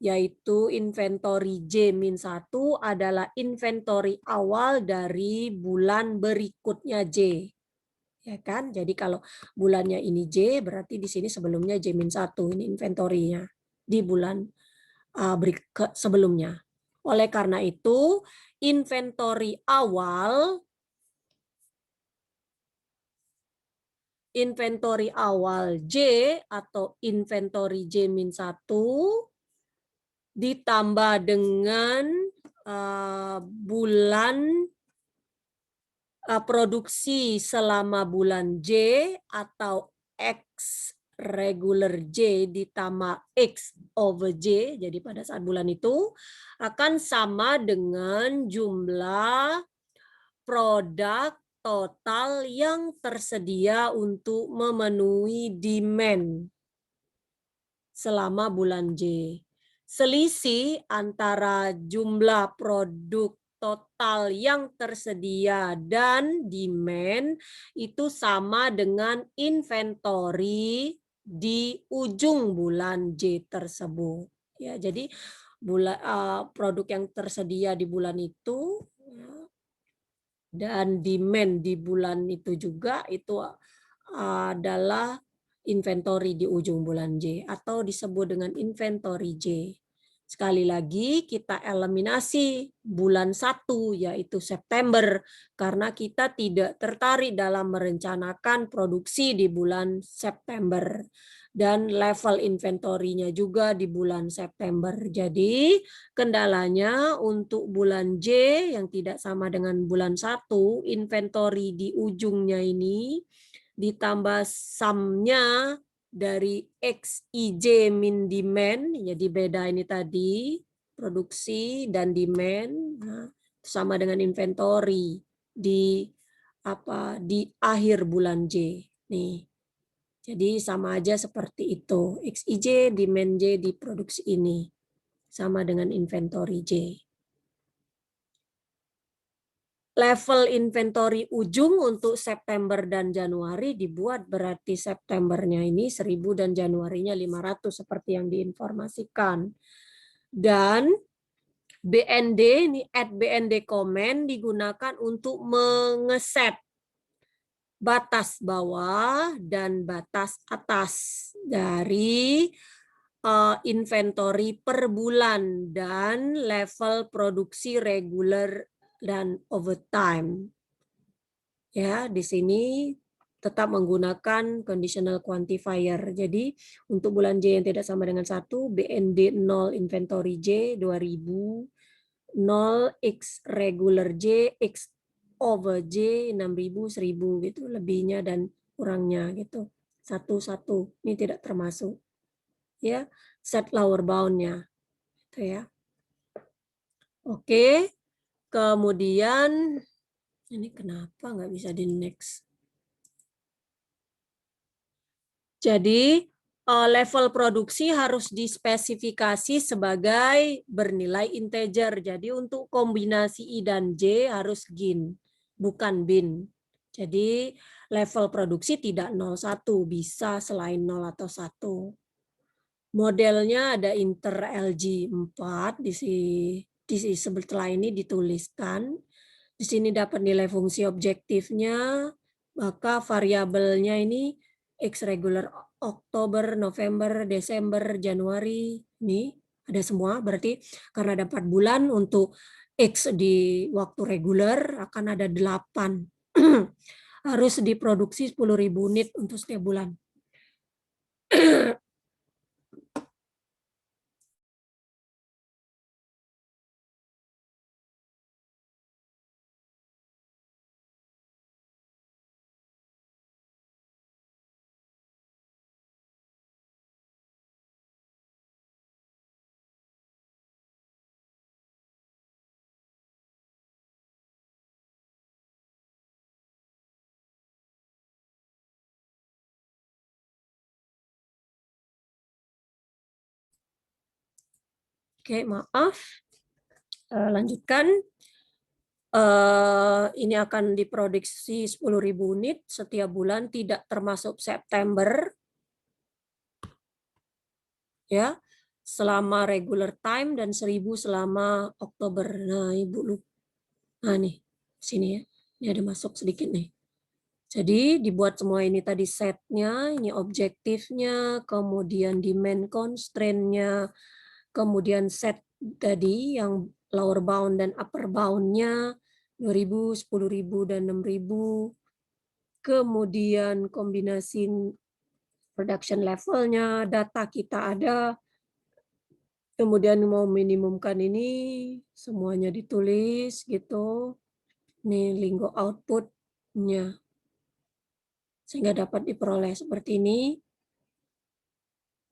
yaitu inventory J-1 adalah inventory awal dari bulan berikutnya J. Ya kan? Jadi kalau bulannya ini J, berarti di sini sebelumnya J-1, ini inventory-nya di bulan sebelumnya. Oleh karena itu, inventory awal J atau inventory J-1 ditambah dengan bulan produksi selama bulan J atau X regular J ditambah X over J, jadi pada saat bulan itu akan sama dengan jumlah produk total yang tersedia untuk memenuhi demand selama bulan J. Selisih antara jumlah produk total yang tersedia dan demand itu sama dengan inventory di ujung bulan J tersebut. Ya, jadi produk yang tersedia di bulan itu dan demand di bulan itu juga itu adalah inventory di ujung bulan J atau disebut dengan inventory J. Sekali lagi kita eliminasi bulan 1 yaitu September karena kita tidak tertarik dalam merencanakan produksi di bulan September dan level inventory-nya juga di bulan September. Jadi kendalanya untuk bulan J yang tidak sama dengan bulan 1, inventory di ujungnya ini ditambah sum-nya dari XIJ min demand, jadi beda ini tadi, produksi dan demand, nah, sama dengan inventory di akhir bulan J. Nih. Jadi sama aja seperti itu. XIJ, demand J di produksi ini. Sama dengan inventory J. Level inventory ujung untuk September dan Januari dibuat, berarti Septembernya ini 1000 dan Januarinya 500 seperti yang diinformasikan. Dan BND ini @BND comment digunakan untuk mengeset batas bawah dan batas atas dari inventory per bulan dan level produksi reguler dan overtime. Ya, di sini tetap menggunakan conditional quantifier. Jadi untuk bulan J yang tidak sama dengan 1, BND 0 inventory J 2000, 0 X regular J, X over J 6.000, 1.000 gitu, lebihnya dan kurangnya gitu. 1-1, ini tidak termasuk. Ya, set lower bound-nya. Gitu ya. Oke. Kemudian ini kenapa nggak bisa di next? Jadi level produksi harus dispesifikasi sebagai bernilai integer. Jadi untuk kombinasi I dan J harus GIN, bukan bin. Jadi level produksi tidak 01, bisa selain 0 atau 1. Modelnya ada inter LG 4 di sebelah ini dituliskan. Di sini dapat nilai fungsi objektifnya, maka variabelnya ini X regular Oktober, November, Desember, Januari, ini ada semua, berarti karena ada 4 bulan untuk X di waktu reguler akan ada 8. Harus diproduksi 10.000 unit untuk setiap bulan. Oke, maaf. Lanjutkan. Ini akan diproduksi 10.000 unit setiap bulan, tidak termasuk September. Ya, selama regular time dan 1.000 selama Oktober. Nah, Ibu lupa. Nah, nih, sini ya. Ini ada masuk sedikit nih. Jadi dibuat semua ini tadi setnya, ini objektifnya, kemudian demand constraint-nya, kemudian set tadi yang lower bound dan upper bound-nya, 2.000, 10.000, dan 6.000. Kemudian kombinasi production level-nya, data kita ada. Kemudian mau minimumkan ini, semuanya ditulis gitu. Ini Lingo output-nya. Sehingga dapat diperoleh seperti ini.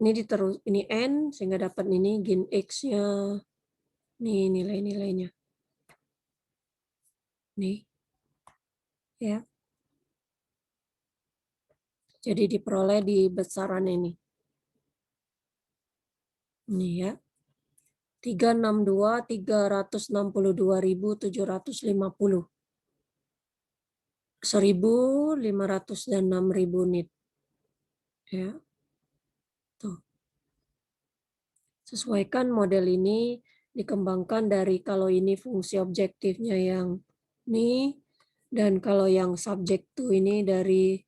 Ini diterus, ini N, sehingga dapat ini GIN X-nya. Nih nilai-nilainya. Nih. Ya. Jadi diperoleh di besaran ini. Ini ya. 362, 362.750. 1.500 dan 6.000 unit. Ya. Tuh. Sesuaikan model ini dikembangkan dari kalau ini fungsi objektifnya yang ini, dan kalau yang subject to ini dari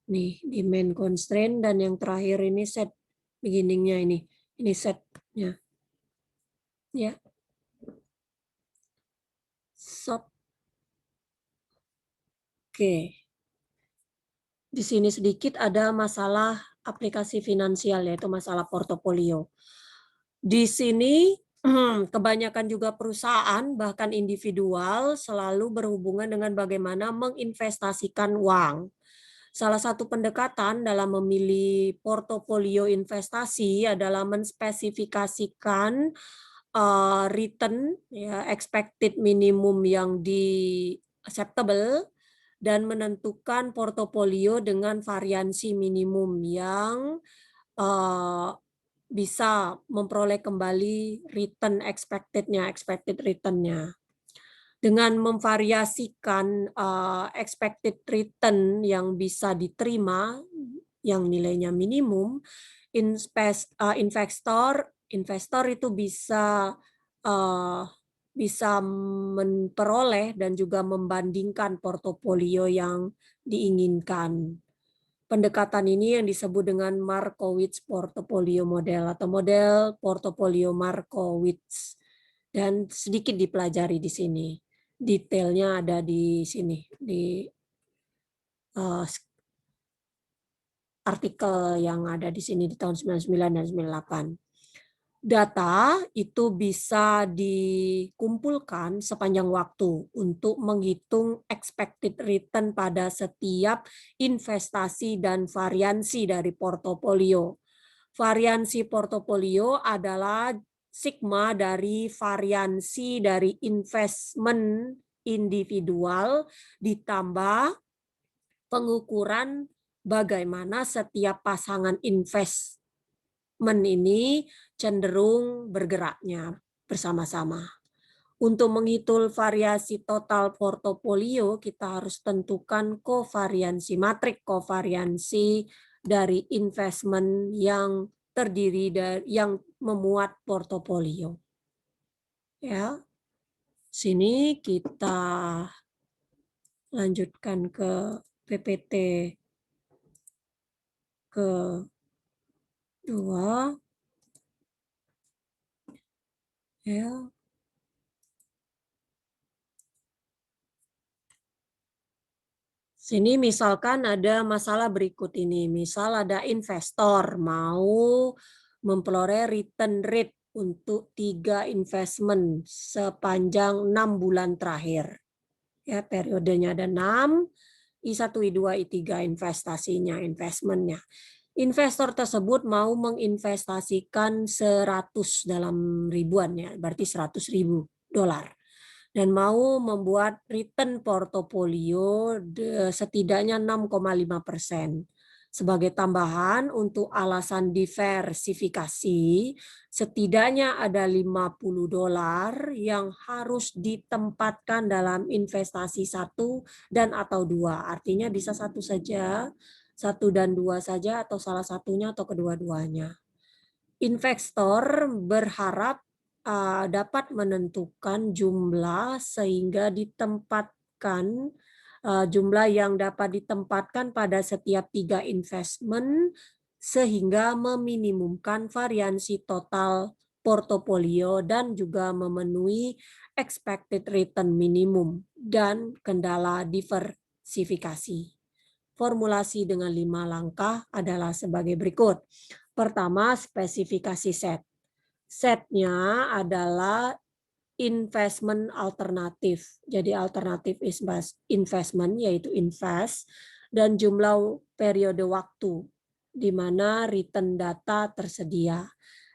nih demand constraint, dan yang terakhir ini set beginningnya ini setnya ya. Oke. Di sini sedikit ada masalah aplikasi finansial, yaitu masalah portofolio. Di sini kebanyakan juga perusahaan, bahkan individual, selalu berhubungan dengan bagaimana menginvestasikan uang. Salah satu pendekatan dalam memilih portofolio investasi adalah menspesifikasikan return, ya, expected minimum yang acceptable, dan menentukan portofolio dengan variansi minimum yang bisa memperoleh kembali return expected return-nya. Dengan memvariasikan expected return yang bisa diterima, yang nilainya minimum, investor itu bisa memperoleh dan juga membandingkan portofolio yang diinginkan. Pendekatan ini yang disebut dengan Markowitz portfolio model atau model portofolio Markowitz, dan sedikit dipelajari di sini. Detailnya ada di sini di artikel yang ada di sini di tahun 99 dan 98. Data itu bisa dikumpulkan sepanjang waktu untuk menghitung expected return pada setiap investasi dan variansi dari portofolio. Variansi portofolio adalah sigma dari variansi dari investment individual ditambah pengukuran bagaimana setiap pasangan investment ini cenderung bergeraknya bersama-sama. Untuk menghitung variasi total portofolio, kita harus tentukan kovariansi, matrik kovariansi dari investment yang terdiri dari yang memuat portofolio. Ya. Sini kita lanjutkan ke PPT kedua. Ya. Sini misalkan ada masalah berikut ini. Misal ada investor mau memperoleh return rate untuk 3 investment sepanjang 6 bulan terakhir. Ya, periodenya ada 6, I1, I2, I3 investasinya, investmentnya. Investor tersebut mau menginvestasikan 100 dalam ribuan, ya, berarti $100.000. Dan mau membuat return portofolio setidaknya 6,5%. Sebagai tambahan untuk alasan diversifikasi, setidaknya ada $50 yang harus ditempatkan dalam investasi 1 dan atau 2. Artinya bisa 1 saja, 1 dan 2 saja, atau salah satunya atau kedua-duanya. Investor berharap dapat menentukan jumlah sehingga ditempatkan jumlah yang dapat ditempatkan pada setiap 3 investment sehingga meminimumkan variansi total portofolio dan juga memenuhi expected return minimum dan kendala diversifikasi. Formulasi dengan 5 langkah adalah sebagai berikut. Pertama, spesifikasi set. Setnya adalah investment alternatif. Jadi alternatif investment yaitu invest dan jumlah periode waktu di mana return data tersedia.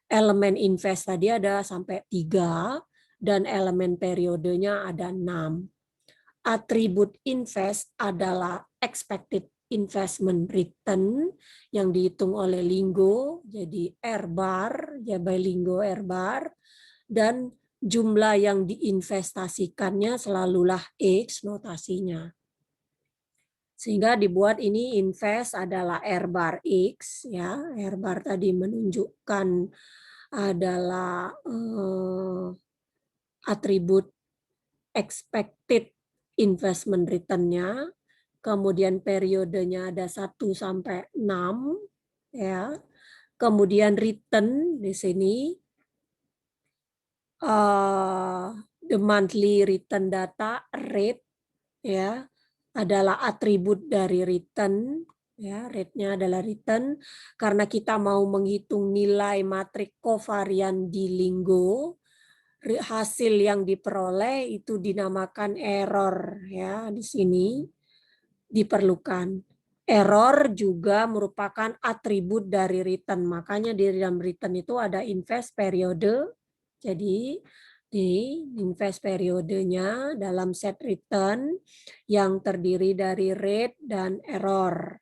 Elemen invest tadi ada sampai 3 dan elemen periodenya ada 6. Atribut invest adalah expected investment return yang dihitung oleh Lingo, jadi R bar, ya by Lingo R bar, dan jumlah yang diinvestasikannya selalulah X notasinya. Sehingga dibuat ini invest adalah R bar X, ya. R bar tadi menunjukkan adalah atribut expected investment return-nya. Kemudian periodenya ada 1 sampai 6, ya. Kemudian return di sini the monthly return data rate, ya, adalah atribut dari return, ya, rate-nya adalah return karena kita mau menghitung nilai matrik kovarian di Lingo. Hasil yang diperoleh itu dinamakan error, ya, di sini diperlukan. Error juga merupakan atribut dari return. Makanya di dalam return itu ada invest periode. Jadi di invest periodenya dalam set return yang terdiri dari rate dan error.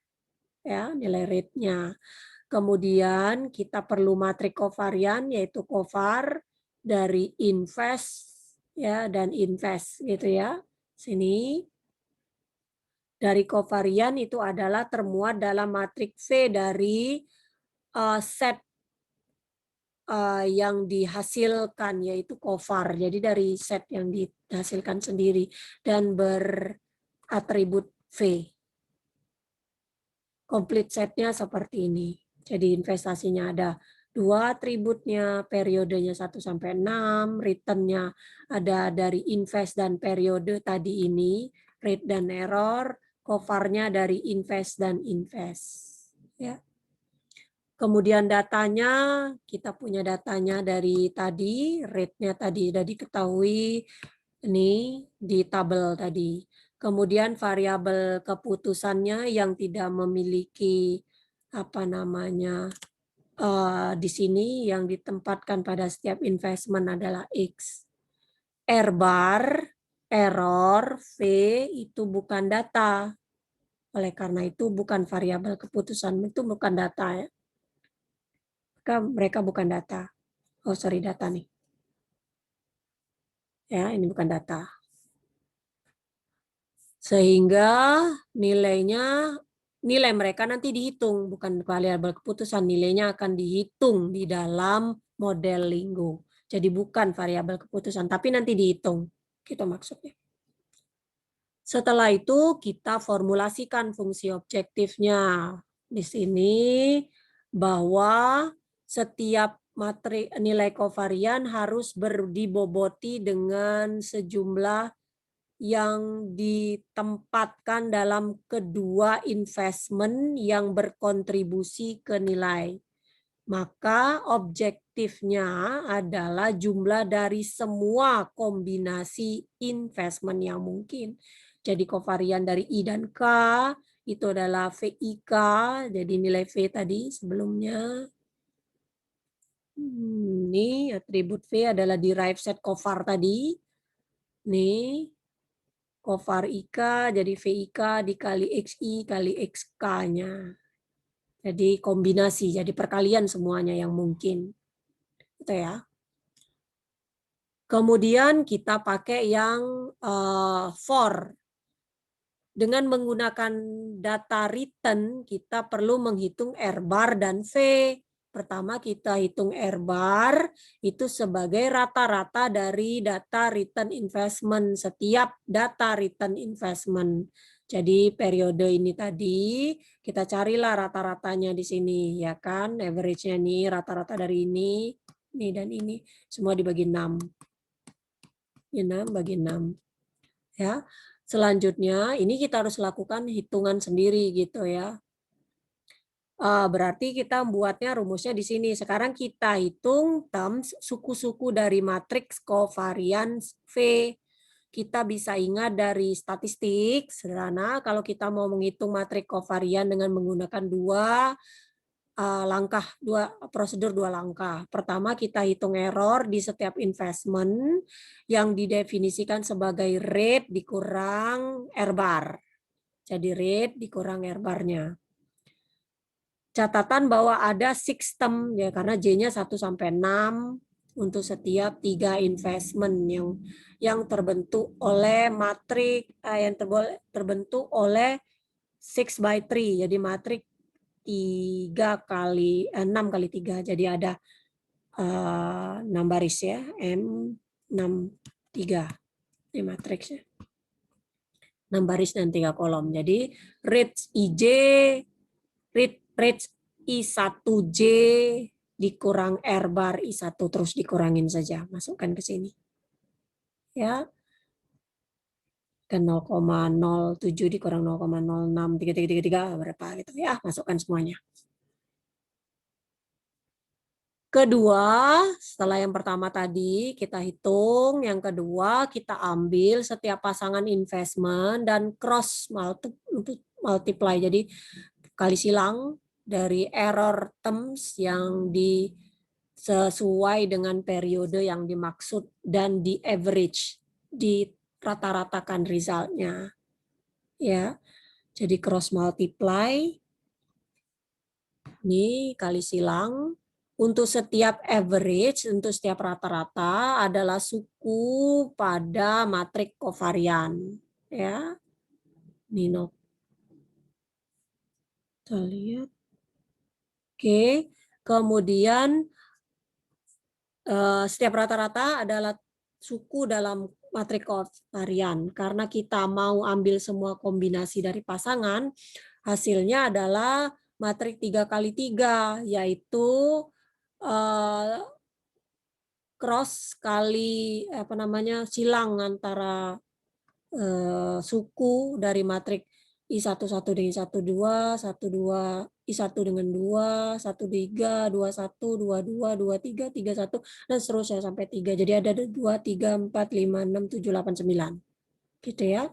Ya, nilai rate-nya. Kemudian kita perlu matrik kovarian yaitu kovar dari invest, ya, dan invest gitu ya. Sini dari kovarian itu adalah termuat dalam matrik V dari set yang dihasilkan, yaitu COVAR. Jadi dari set yang dihasilkan sendiri dan beratribut V. Complete setnya seperti ini. Jadi investasinya ada 2 atributnya, periodenya 1 sampai 6, returnnya ada dari invest dan periode tadi ini, rate dan error, covernya dari invest dan invest. Ya. Kemudian datanya, kita punya datanya dari tadi, rate-nya tadi sudah diketahui ini di tabel tadi. Kemudian variabel keputusannya yang tidak memiliki apa namanya di sini yang ditempatkan pada setiap investment adalah X. R bar, error, V itu bukan data. Oleh karena itu bukan variabel keputusan, itu bukan data ya. Mereka bukan data. Oh sorry, data nih. Ya, ini bukan data. Sehingga nilai mereka nanti dihitung, bukan variabel keputusan, nilainya akan dihitung di dalam model Linggo. Jadi bukan variabel keputusan, tapi nanti dihitung. Gitu maksudnya. Setelah itu kita formulasikan fungsi objektifnya. Di sini bahwa setiap nilai kovarian harus diboboti dengan sejumlah yang ditempatkan dalam kedua investment yang berkontribusi ke nilai. Maka objektifnya adalah jumlah dari semua kombinasi investment yang mungkin. Jadi kovarian dari I dan K itu adalah VIK, jadi nilai V tadi sebelumnya. Ini atribut V adalah derived set kovar tadi. Nih, kovar IK jadi VIK dikali XI kali XK-nya. Jadi kombinasi, jadi perkalian semuanya yang mungkin. Itu ya. Kemudian kita pakai yang for. Dengan menggunakan data return, kita perlu menghitung R bar dan V. Pertama kita hitung R bar, itu sebagai rata-rata dari data return investment, setiap data return investment. Jadi periode ini tadi, kita carilah rata-ratanya di sini, ya kan? Average-nya nih, rata-rata dari ini dan ini. Semua dibagi 6. 6 bagi 6. Ya. Selanjutnya, ini kita harus lakukan hitungan sendiri gitu ya. Berarti kita membuatnya rumusnya di sini. Sekarang kita hitung terms suku-suku dari matriks covariance V. Kita bisa ingat dari statistik sederhana. Kalau kita mau menghitung matriks covarian dengan menggunakan prosedur dua langkah. Pertama kita hitung error di setiap investment yang didefinisikan sebagai rate dikurang R bar. Jadi rate dikurang R barnya. Catatan bahwa ada sistem ya karena J-nya 1 sampai 6 untuk setiap 3 investment yang terbentuk oleh matriks yang terbentuk oleh 6 by 3. Jadi matriks 6 kali 3. Jadi ada 6 baris ya, M6 3. Ini matriksnya. 6 baris dan 3 kolom. Jadi rate IJ, rate I1J dikurang R bar I1 terus dikurangin saja, masukkan ke sini. Ya. Ke 0,07 dikurang 0,063333 berapa gitu ya, masukkan semuanya. Kedua, setelah yang pertama tadi kita hitung, yang kedua kita ambil setiap pasangan investment dan cross multiply. Jadi kali silang dari error terms yang sesuai dengan periode yang dimaksud dan di average, di rata-ratakan resultnya. Ya. Jadi cross multiply. Ini kali silang. Untuk setiap average, untuk setiap rata-rata adalah suku pada matriks kovarian. Ya. Nino. Kita lihat. Oke. Kemudian setiap rata-rata adalah suku dalam matrik kovarian. Karena kita mau ambil semua kombinasi dari pasangan, hasilnya adalah matrik 3x3, yaitu cross kali silang antara suku dari matrik I11 dengan I12, 12, I1 dengan 2, 13, 21, 22, 23, 31, dan seterusnya sampai 3. Jadi ada 2, 3, 4, 5, 6, 7, 8, 9. Gitu ya.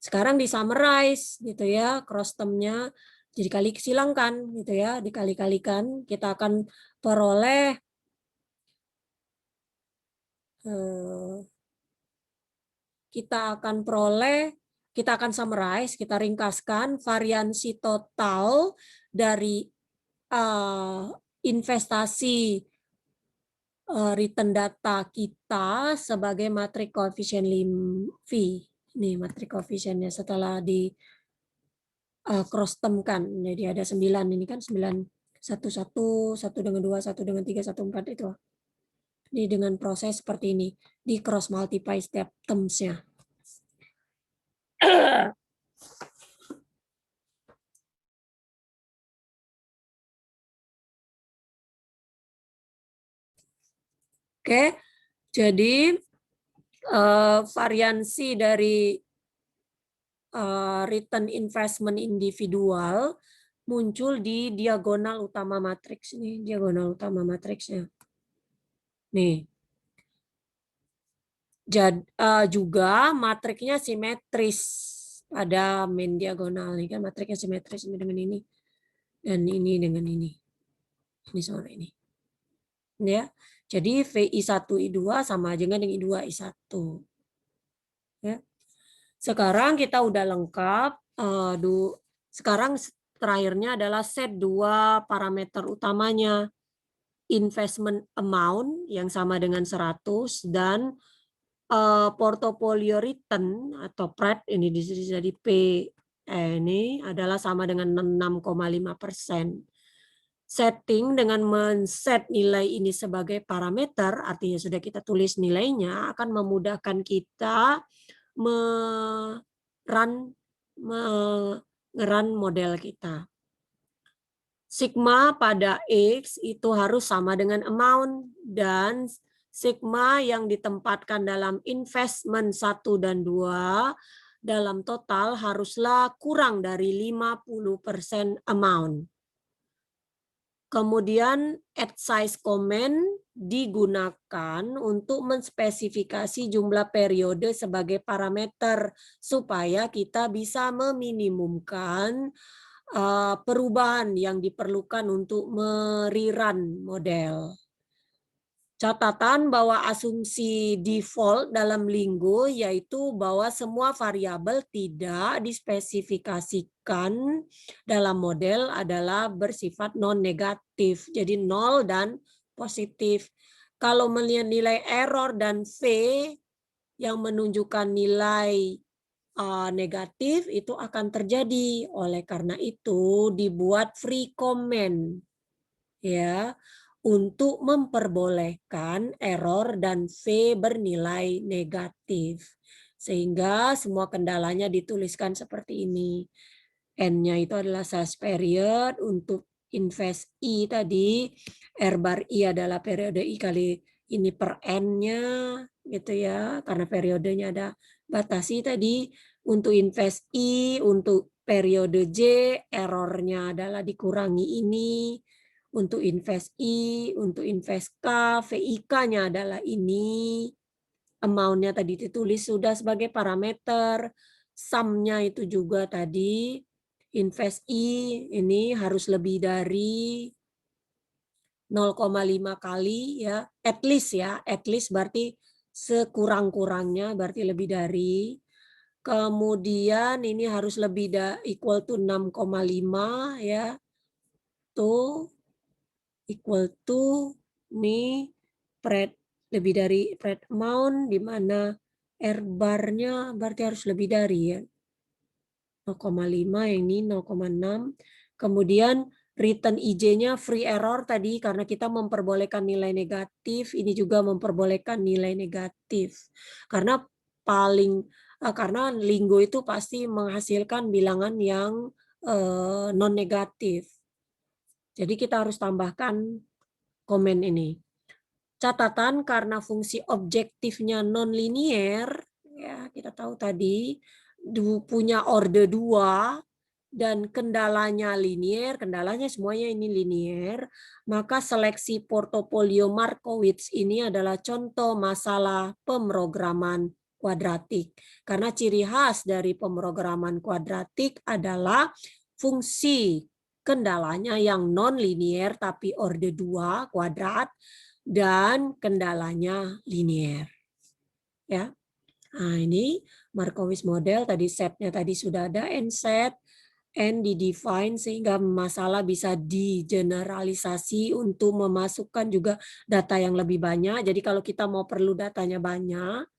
Sekarang di summarize gitu ya, cross term-nya jadi kali silangkan gitu ya, dikali-kalikan, kita akan peroleh kita akan summarize, kita ringkaskan variansi total dari investasi return data kita sebagai matrik koefisien V. Ini matrik koefisiennya setelah di cross term kan. Jadi ada 9 ini kan 9 1 1 dengan 2 1 dengan 3 1 4 itu. Ini dengan proses seperti ini di cross multiply setiap terms-nya. Oke, jadi variansi dari return investment individual muncul di diagonal utama matriks ini, diagonal utama matriksnya. Nih. Juga matriknya simetris pada main diagonal nih kan, matriknya simetris ini dengan ini dan ini dengan ini sama ini ya. Jadi VI1 I2 sama aja dengan I2 I1 ya. Sekarang kita udah lengkap. Sekarang terakhirnya adalah set 2 parameter utamanya, investment amount yang sama dengan 100 dan portofolio return atau PRET ini jadi P ini adalah sama dengan 6,5%. Setting dengan men-set nilai ini sebagai parameter, artinya sudah kita tulis nilainya, akan memudahkan kita nge-run model kita. Sigma pada X itu harus sama dengan amount dan sigma yang ditempatkan dalam investment 1 dan 2 dalam total haruslah kurang dari 50% amount. Kemudian add size comment digunakan untuk menspesifikasi jumlah periode sebagai parameter supaya kita bisa meminimumkan perubahan yang diperlukan untuk mererun model. Catatan bahwa asumsi default dalam Linggo yaitu bahwa semua variabel tidak dispesifikasikan dalam model adalah bersifat non-negatif. Jadi 0 dan positif. Kalau melihat nilai error dan V yang menunjukkan nilai negatif itu akan terjadi. Oleh karena itu dibuat free comment ya, untuk memperbolehkan error dan V bernilai negatif. Sehingga semua kendalanya dituliskan seperti ini. N-nya itu adalah sales period, untuk invest I tadi, R bar I adalah periode I kali ini per N-nya, gitu ya, karena periodenya ada batasi tadi. Untuk invest I, untuk periode J, errornya adalah dikurangi ini. Untuk invest I, untuk invest K, VIK-nya adalah ini. Amount-nya tadi ditulis sudah sebagai parameter. Sum-nya itu juga tadi. Invest I ini harus lebih dari 0,5 kali ya. At least ya. At least berarti sekurang-kurangnya berarti lebih dari. Kemudian ini harus lebih equal to 6,5 ya. Tuh. Equal to ini lebih dari PRET amount di mana R bar-nya berarti harus lebih dari ya 0,5 yang ini 0,6. Kemudian Return IJ-nya free error tadi karena kita memperbolehkan nilai negatif, ini juga memperbolehkan nilai negatif. Karena karena Linggo itu pasti menghasilkan bilangan yang non negatif. Jadi kita harus tambahkan komen ini. Catatan karena fungsi objektifnya non-linier, ya kita tahu tadi punya orde 2 dan kendalanya linier, kendalanya semuanya ini linier, maka seleksi portofolio Markowitz ini adalah contoh masalah pemrograman kuadratik. Karena ciri khas dari pemrograman kuadratik adalah fungsi kendalanya yang non-linier tapi orde 2 kuadrat dan kendalanya linier. Ya. Nah, ini Markowitz model tadi setnya tadi sudah ada n set, n di-define sehingga masalah bisa digeneralisasi untuk memasukkan juga data yang lebih banyak. Jadi kalau kita mau perlu datanya banyak,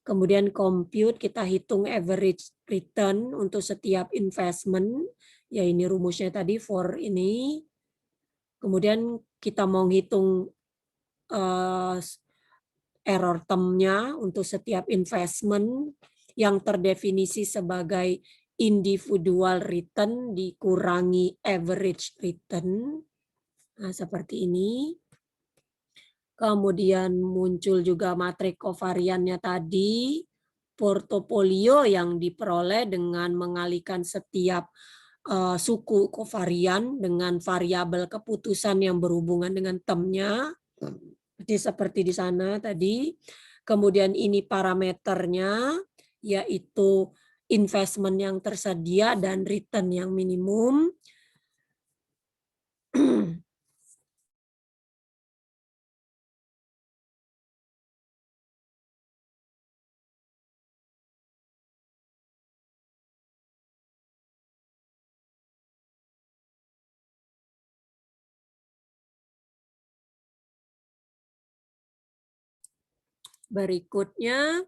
kemudian compute kita hitung average return untuk setiap investment, ya ini rumusnya tadi for ini. Kemudian kita mau hitung error term-nya untuk setiap investment yang terdefinisi sebagai individual return dikurangi average return. Nah, seperti ini. Kemudian muncul juga matriks kovariannya tadi, portofolio yang diperoleh dengan mengalihkan setiap suku kovarian dengan variabel keputusan yang berhubungan dengan term-nya. Seperti di sana tadi. Kemudian ini parameternya, yaitu investment yang tersedia dan return yang minimum. Berikutnya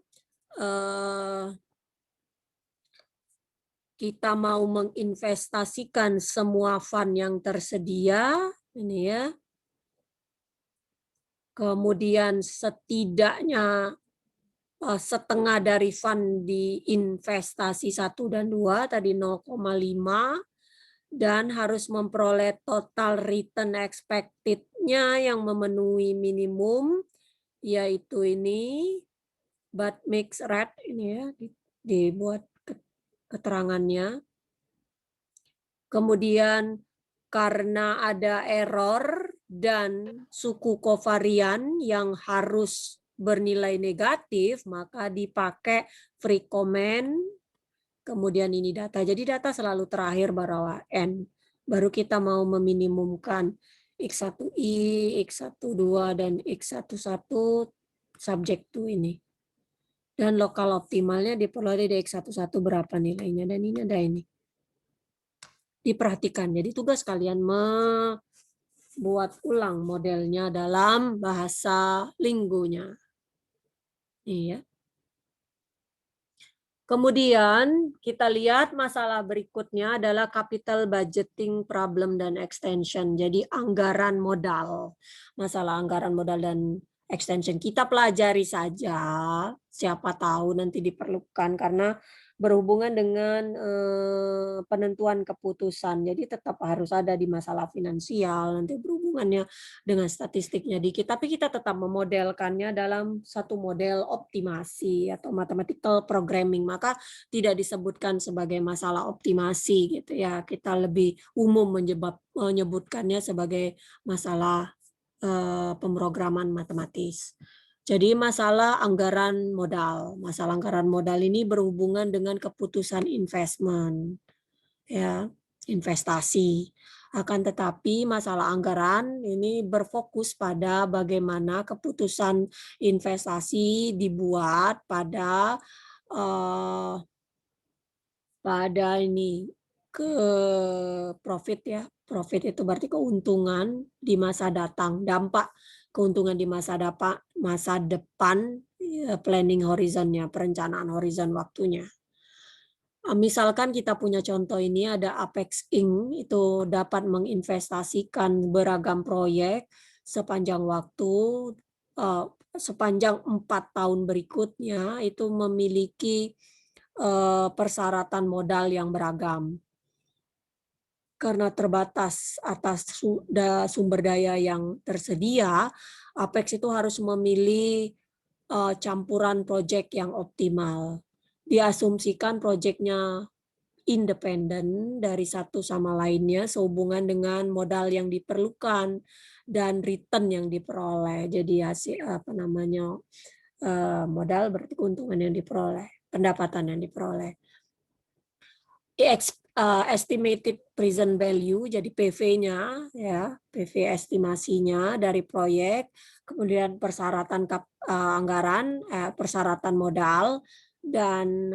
kita mau menginvestasikan semua fund yang tersedia, ini ya. Kemudian setidaknya setengah dari fund di investasi 1 dan 2 tadi 0,5 dan harus memperoleh total return expected-nya yang memenuhi minimum, yaitu ini but mix rate ini ya, dibuat keterangannya. Kemudian karena ada error dan suku kovarian yang harus bernilai negatif, maka dipakai free comment. Kemudian ini data. Jadi data selalu terakhir bawah n. Baru kita mau meminimumkan X1I, X12, dan X11 subject to ini. Dan lokal optimalnya diperoleh dari X11 berapa nilainya. Dan ini ada ini. Diperhatikan. Jadi tugas kalian membuat ulang modelnya dalam bahasa Linggonya. Iya. Kemudian kita lihat masalah berikutnya adalah capital budgeting problem dan extension. Jadi anggaran modal. Masalah anggaran modal dan extension. Kita pelajari saja, siapa tahu nanti diperlukan karena berhubungan dengan penentuan keputusan. Jadi tetap harus ada di masalah finansial, nanti berhubungannya dengan statistiknya dikit. Tapi kita tetap memodelkannya dalam satu model optimasi atau mathematical programming. Maka tidak disebutkan sebagai masalah optimasi gitu ya. Kita lebih umum menyebutkannya sebagai masalah pemrograman matematis. Jadi masalah anggaran modal. Masalah anggaran modal ini berhubungan dengan keputusan investment, ya, investasi. Akan tetapi masalah anggaran ini berfokus pada bagaimana keputusan investasi dibuat pada ini ke profit ya. Profit itu berarti keuntungan di masa datang, dampak keuntungan di masa depan, planning horizonnya, perencanaan horizon waktunya. Misalkan kita punya contoh ini ada Apex Inc. itu dapat menginvestasikan beragam proyek sepanjang waktu, sepanjang 4 tahun berikutnya itu memiliki persyaratan modal yang beragam. Karena terbatas atas sumber daya yang tersedia, Apex itu harus memilih campuran proyek yang optimal. Diasumsikan proyeknya independen dari satu sama lainnya sehubungan dengan modal yang diperlukan dan return yang diperoleh. Jadi hasil modal berarti keuntungan yang diperoleh, pendapatan yang diperoleh. Estimated present value, jadi PV-nya, ya, PV estimasinya dari proyek, kemudian persyaratan anggaran, persyaratan modal, dan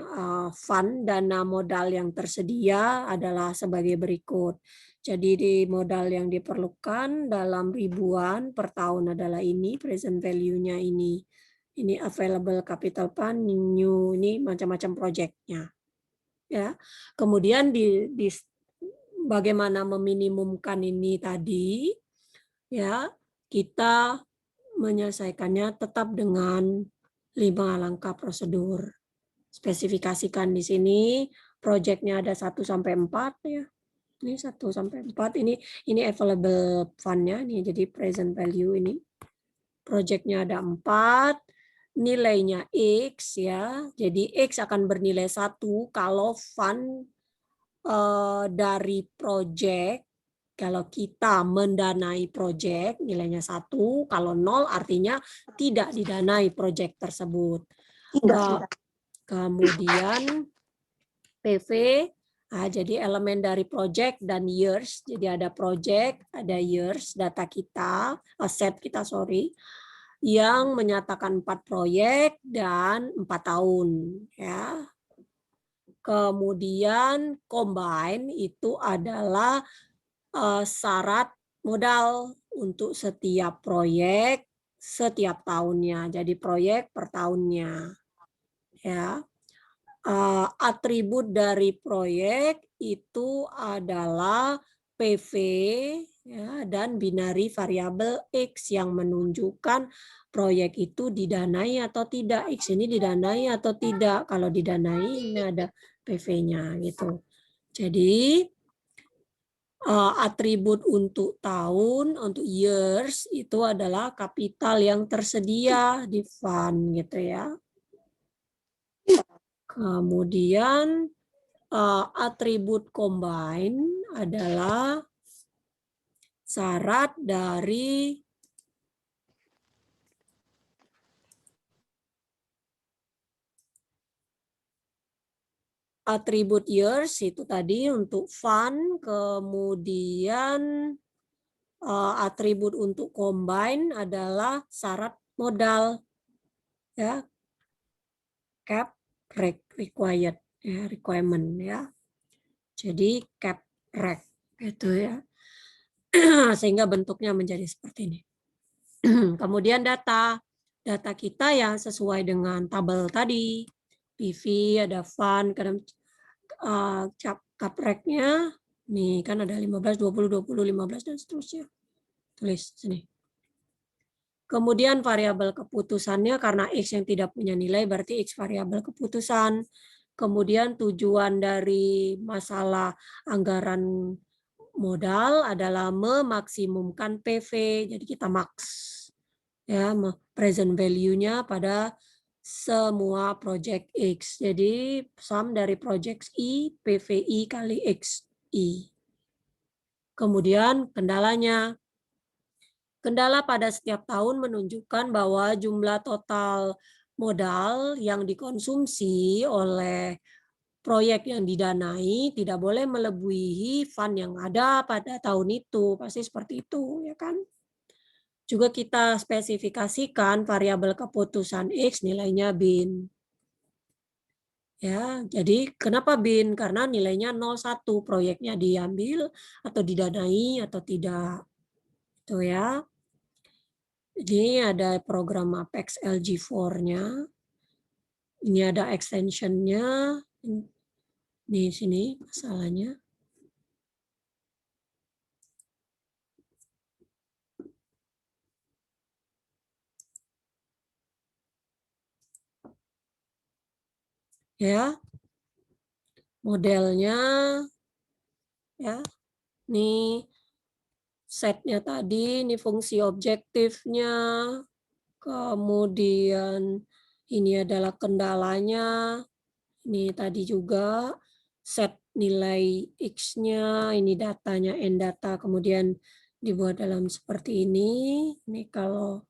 fund dana modal yang tersedia adalah sebagai berikut. Jadi di modal yang diperlukan dalam ribuan per tahun adalah ini, present value-nya ini. Ini available capital fund, new, ini macam-macam proyeknya. Ya, kemudian di bagaimana meminimumkan ini tadi, ya, kita menyelesaikannya tetap dengan 5 langkah prosedur. Spesifikasikan di sini proyeknya ada 1 sampai 4 ya. Ini 1 sampai 4 ini available fund-nya nih, jadi present value ini. Proyeknya ada 4, nilainya X ya. Jadi X akan bernilai 1 kalau fund dari proyek, kalau kita mendanai proyek nilainya 1, kalau 0 artinya tidak didanai proyek tersebut. Kemudian PV, jadi elemen dari project dan years. Jadi ada project, ada years, data kita, aset kita, yang menyatakan 4 proyek dan 4 tahun. Ya. Kemudian combine itu adalah syarat modal untuk setiap proyek setiap tahunnya. Jadi proyek per tahunnya. Ya. Atribut dari proyek itu adalah PV ya, dan binary variabel X yang menunjukkan proyek itu didanai atau tidak. X ini didanai atau tidak. Kalau didanai ini ada PV-nya gitu. Jadi atribut untuk tahun, untuk years itu adalah kapital yang tersedia di fund gitu ya. Kemudian atribut combine adalah syarat dari atribut years itu tadi untuk fund, kemudian atribut untuk combine adalah syarat modal ya, cap required ya, requirement ya. Jadi cap rec gitu ya. Sehingga bentuknya menjadi seperti ini. Kemudian data kita yang sesuai dengan tabel tadi. PV, ada fund, kadang cap rec-nya nih kan ada 15, 20, 20, 15 dan seterusnya. Tulis sini. Kemudian variabel keputusannya karena X yang tidak punya nilai berarti X variabel keputusan. Kemudian tujuan dari masalah anggaran modal adalah memaksimumkan PV. Jadi kita max ya, present value-nya pada semua project X. Jadi sum dari project I PVI kali XI. Kemudian kendalanya. Kendala pada setiap tahun menunjukkan bahwa jumlah total modal yang dikonsumsi oleh proyek yang didanai tidak boleh melebihi fund yang ada pada tahun itu. Pasti seperti itu, ya kan? Juga kita spesifikasikan variabel keputusan X nilainya bin. Ya, jadi kenapa bin? Karena nilainya 01, proyeknya diambil atau didanai atau tidak. Itu ya. Ini ada program Apex LG4-nya. Ini ada extension-nya. Di sini masalahnya. Ya, modelnya ya, ini setnya tadi, ini fungsi objektifnya, kemudian ini adalah kendalanya, ini tadi juga set nilai X-nya, ini datanya N-data, kemudian dibuat dalam seperti ini. Ini kalau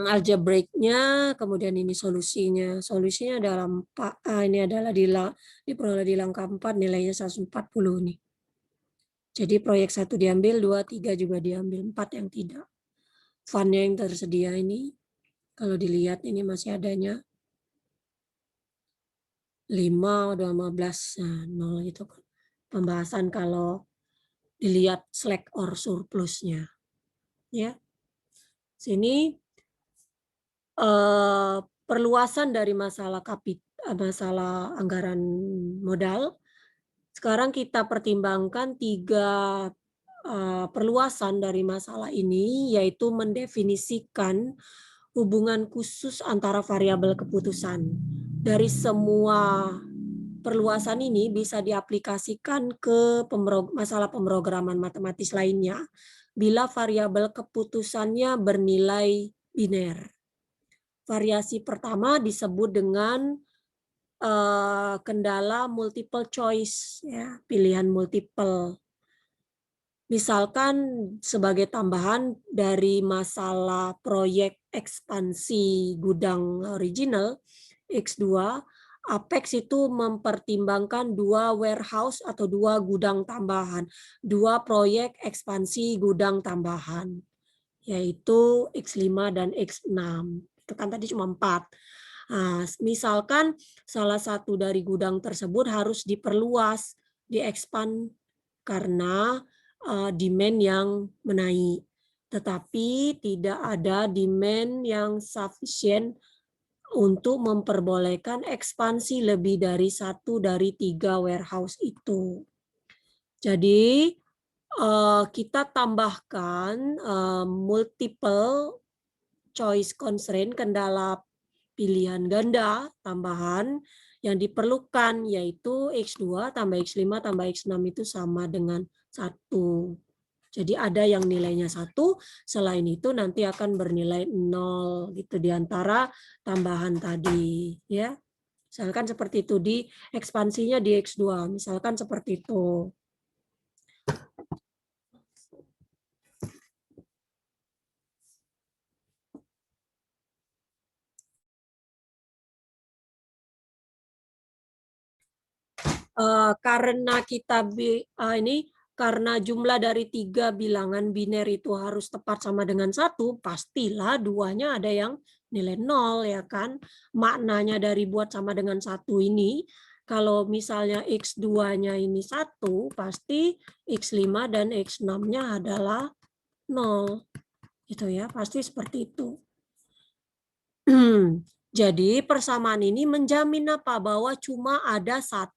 algebraiknya, kemudian ini solusinya. Solusinya dalam ini adalah diperoleh di langkah 4, nilainya 140 nih. Jadi proyek 1 diambil, 2, 3 juga diambil, 4 yang tidak. Fund-nya yang tersedia ini, kalau dilihat ini masih adanya 5, 15, nah 0 gitu kan. Pembahasan kalau dilihat slack or surplusnya. Ya. Sini perluasan dari masalah anggaran modal. Sekarang kita pertimbangkan 3 perluasan dari masalah ini, yaitu mendefinisikan hubungan khusus antara variabel keputusan. Dari semua perluasan ini bisa diaplikasikan ke masalah pemrograman matematis lainnya bila variabel keputusannya bernilai biner. Variasi pertama disebut dengan kendala multiple choice, ya, pilihan multiple. Misalkan sebagai tambahan dari masalah proyek ekspansi gudang original X2, Apex itu mempertimbangkan 2 warehouse atau 2 gudang tambahan, 2 proyek ekspansi gudang tambahan, yaitu X5 dan X6. Itu kan tadi cuma 4. Nah, misalkan salah satu dari gudang tersebut harus diperluas, diekspan karena demand yang menaik. Tetapi tidak ada demand yang sufficient untuk memperbolehkan ekspansi lebih dari 1 dari 3 warehouse itu. Jadi kita tambahkan multiple choice constraint, kendala pilihan ganda tambahan yang diperlukan, yaitu X2 tambah X5 tambah X6 itu sama dengan 1. Jadi ada yang nilainya 1, selain itu nanti akan bernilai 0 gitu di antara tambahan tadi, ya. Misalkan seperti itu, di ekspansinya di X2, misalkan seperti itu. Karena kita karena jumlah dari 3 bilangan biner itu harus tepat sama dengan 1, pastilah 2-nya ada yang nilai 0, ya kan. Maknanya dari buat sama dengan 1 ini, kalau misalnya X2-nya ini 1, pasti X5 dan X6-nya adalah 0. Gitu ya, pasti seperti itu. Jadi persamaan ini menjamin apa? Bahwa cuma ada 1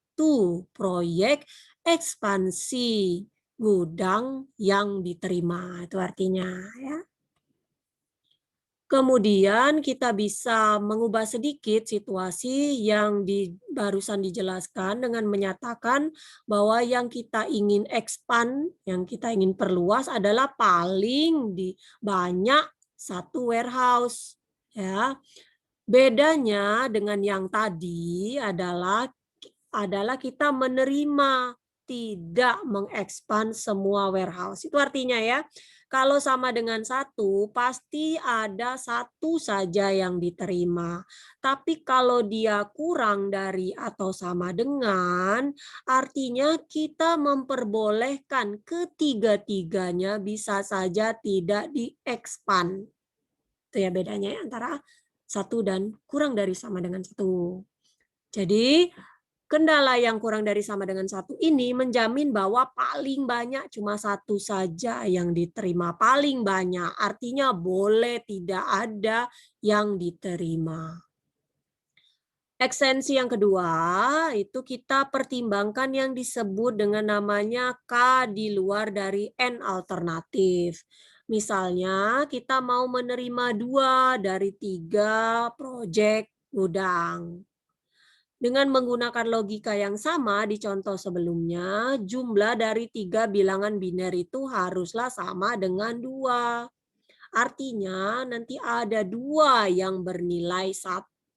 proyek ekspansi gudang yang diterima. Itu artinya, ya. Kemudian kita bisa mengubah sedikit situasi yang barusan dijelaskan dengan menyatakan bahwa yang kita ingin expand, yang kita ingin perluas adalah paling banyak 1 warehouse, ya. Bedanya dengan yang tadi adalah kita menerima, tidak mengekspan semua warehouse. Itu artinya ya, kalau sama dengan 1, pasti ada 1 saja yang diterima. Tapi kalau dia kurang dari atau sama dengan, artinya kita memperbolehkan ketiga-tiganya bisa saja tidak diekspan. Itu ya bedanya ya, antara 1 dan kurang dari sama dengan 1. Jadi kendala yang kurang dari sama dengan 1 ini menjamin bahwa paling banyak cuma 1 saja yang diterima. Paling banyak artinya boleh tidak ada yang diterima. Ekstensi yang kedua itu kita pertimbangkan yang disebut dengan namanya K di luar dari N alternatif. Misalnya kita mau menerima 2 dari 3 proyek gudang. Dengan menggunakan logika yang sama di contoh sebelumnya, jumlah dari 3 bilangan biner itu haruslah sama dengan 2. Artinya nanti ada 2 yang bernilai 1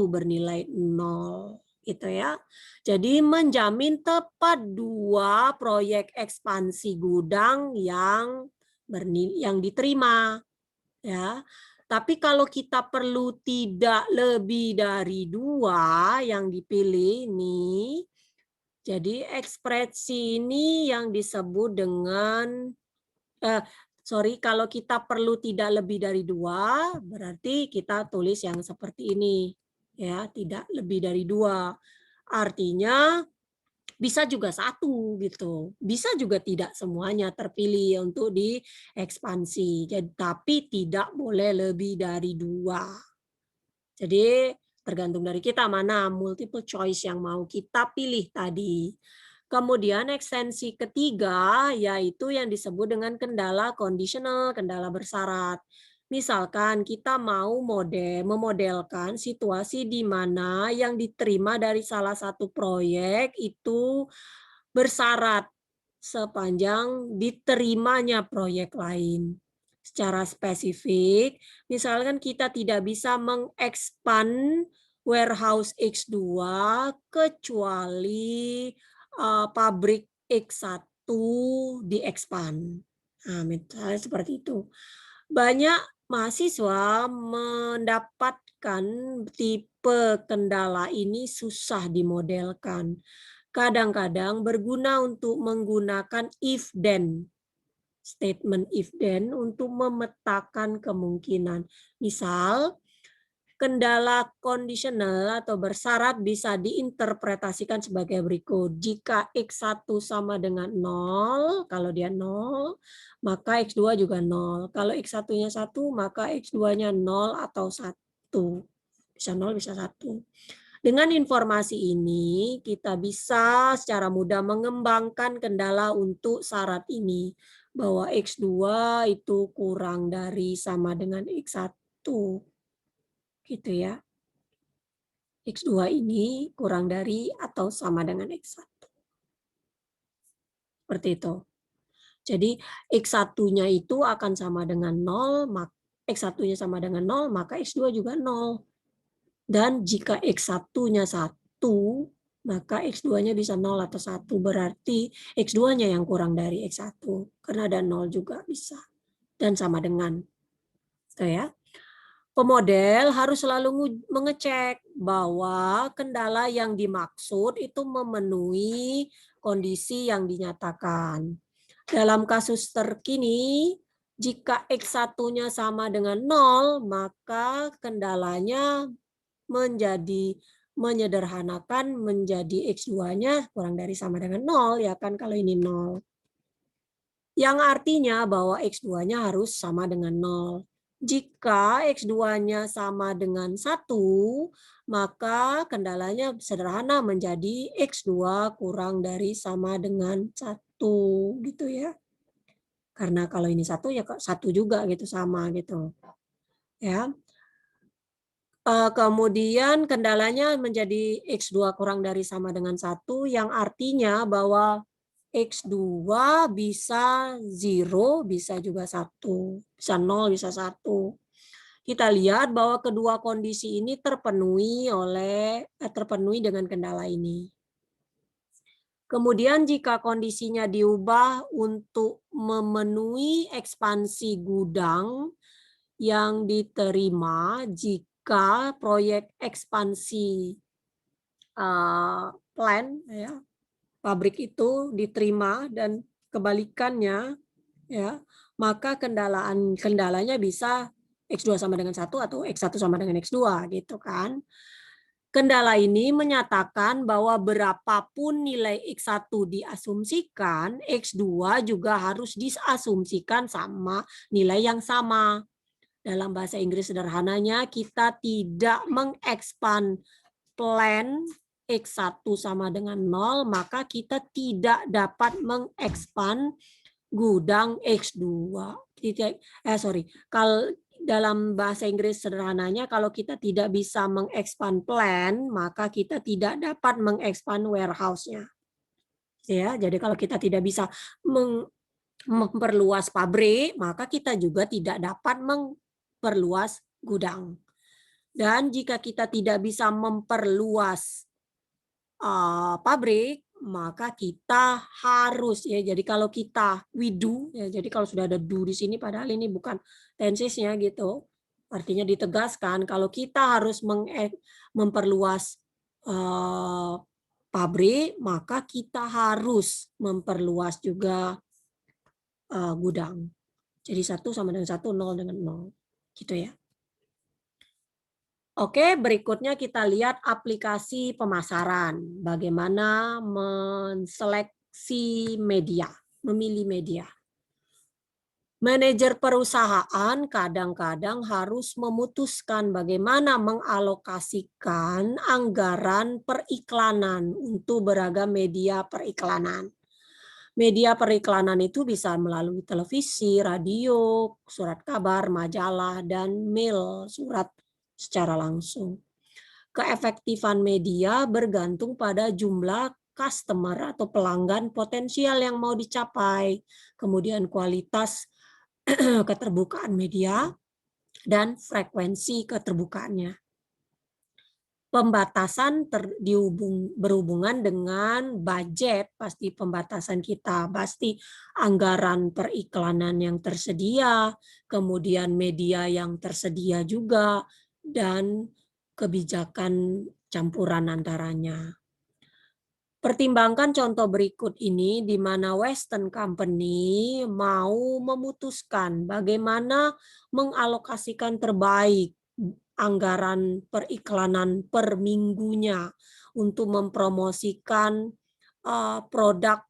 bernilai 0. Gitu ya. Jadi menjamin tepat 2 proyek ekspansi gudang yang diterima. Ya. Tapi kalau kita perlu tidak lebih dari 2 yang dipilih nih, jadi ekspresi ini yang disebut dengan kalau kita perlu tidak lebih dari 2, berarti kita tulis yang seperti ini. Ya, tidak lebih dari 2. Artinya bisa juga 1 gitu. Bisa juga tidak semuanya terpilih untuk diekspansi. Jadi tapi tidak boleh lebih dari 2. Jadi tergantung dari kita mana multiple choice yang mau kita pilih tadi. Kemudian ekstensi ketiga yaitu yang disebut dengan kendala kondisional, kendala bersyarat. Misalkan kita mau memodelkan situasi di mana yang diterima dari salah satu proyek itu bersyarat sepanjang diterimanya proyek lain. Secara spesifik, misalkan kita tidak bisa mengekspan warehouse X2 kecuali pabrik X1 diekspan. Nah, misalnya seperti itu. Banyak mahasiswa mendapatkan tipe kendala ini susah dimodelkan. Kadang-kadang berguna untuk menggunakan if then, statement if then untuk memetakan kemungkinan. Misal, kendala kondisional atau bersyarat bisa diinterpretasikan sebagai berikut. Jika X1 sama dengan 0, kalau dia 0, maka X2 juga 0. Kalau X1-nya 1, maka X2-nya 0 atau 1. Bisa 0, bisa 1. Dengan informasi ini, kita bisa secara mudah mengembangkan kendala untuk syarat ini. Bahwa X2 itu kurang dari sama dengan X1. Gitu ya. X2 ini kurang dari atau sama dengan X1. Seperti itu. Jadi X1-nya itu akan sama dengan 0, X1-nya sama dengan 0, maka X2 juga 0. Dan jika X1-nya 1, maka X2-nya bisa 0 atau 1. Berarti X2-nya yang kurang dari X1. Karena ada 0 juga bisa. Dan sama dengan. Itu ya. Pemodel harus selalu mengecek bahwa kendala yang dimaksud itu memenuhi kondisi yang dinyatakan. Dalam kasus terkini, jika X1-nya sama dengan 0, maka kendalanya menyederhanakan menjadi X2-nya kurang dari sama dengan 0, ya kan kalau ini 0. Yang artinya bahwa X2-nya harus sama dengan 0. Jika X2-nya sama dengan 1, maka kendalanya sederhana menjadi X2 kurang dari sama dengan 1 gitu ya. Karena kalau ini 1 ya 1 juga gitu sama gitu. Ya. Kemudian kendalanya menjadi X2 kurang dari sama dengan 1 yang artinya bahwa X2 bisa 0, bisa juga 1, bisa 0, bisa 1. Kita lihat bahwa kedua kondisi ini terpenuhi dengan kendala ini. Kemudian jika kondisinya diubah untuk memenuhi ekspansi gudang yang diterima jika proyek ekspansi plan ya, pabrik itu diterima dan kebalikannya ya, maka kendalanya bisa X2 sama dengan 1 atau X1 sama dengan X2 gitu kan. Kendala ini menyatakan bahwa berapapun nilai X1 diasumsikan, X2 juga harus diasumsikan sama nilai yang sama. Dalam bahasa Inggris sederhananya, kita tidak mengekspan plan X1 sama dengan 0, maka kita tidak dapat mengekspan gudang X2. Kalau dalam bahasa Inggris sederhananya, kalau kita tidak bisa mengekspan plan, maka kita tidak dapat mengekspan warehouse-nya. Ya, jadi kalau kita tidak bisa memperluas pabrik, maka kita juga tidak dapat memperluas gudang. Dan jika kita tidak bisa memperluas pabrik, maka kita harus, ya, jadi kalau kita we do, ya, jadi kalau sudah ada do di sini, padahal ini bukan tensesnya gitu, artinya ditegaskan kalau kita harus memperluas pabrik, maka kita harus memperluas juga gudang. Jadi 1 sama dengan 1, 0 dengan 0. Gitu ya. Oke, berikutnya kita lihat aplikasi pemasaran. Bagaimana menseleksi media, memilih media. Manajer perusahaan kadang-kadang harus memutuskan bagaimana mengalokasikan anggaran periklanan untuk beragam media periklanan. Media periklanan itu bisa melalui televisi, radio, surat kabar, majalah, dan mail, surat secara langsung. Keefektifan media bergantung pada jumlah customer atau pelanggan potensial yang mau dicapai, kemudian kualitas keterbukaan media, dan frekuensi keterbukaannya. Pembatasan berhubungan dengan budget, pasti pembatasan kita, pasti anggaran periklanan yang tersedia, kemudian media yang tersedia juga, dan kebijakan campuran antaranya. Pertimbangkan contoh berikut ini di mana Western Company mau memutuskan bagaimana mengalokasikan terbaik anggaran periklanan per minggunya untuk mempromosikan produk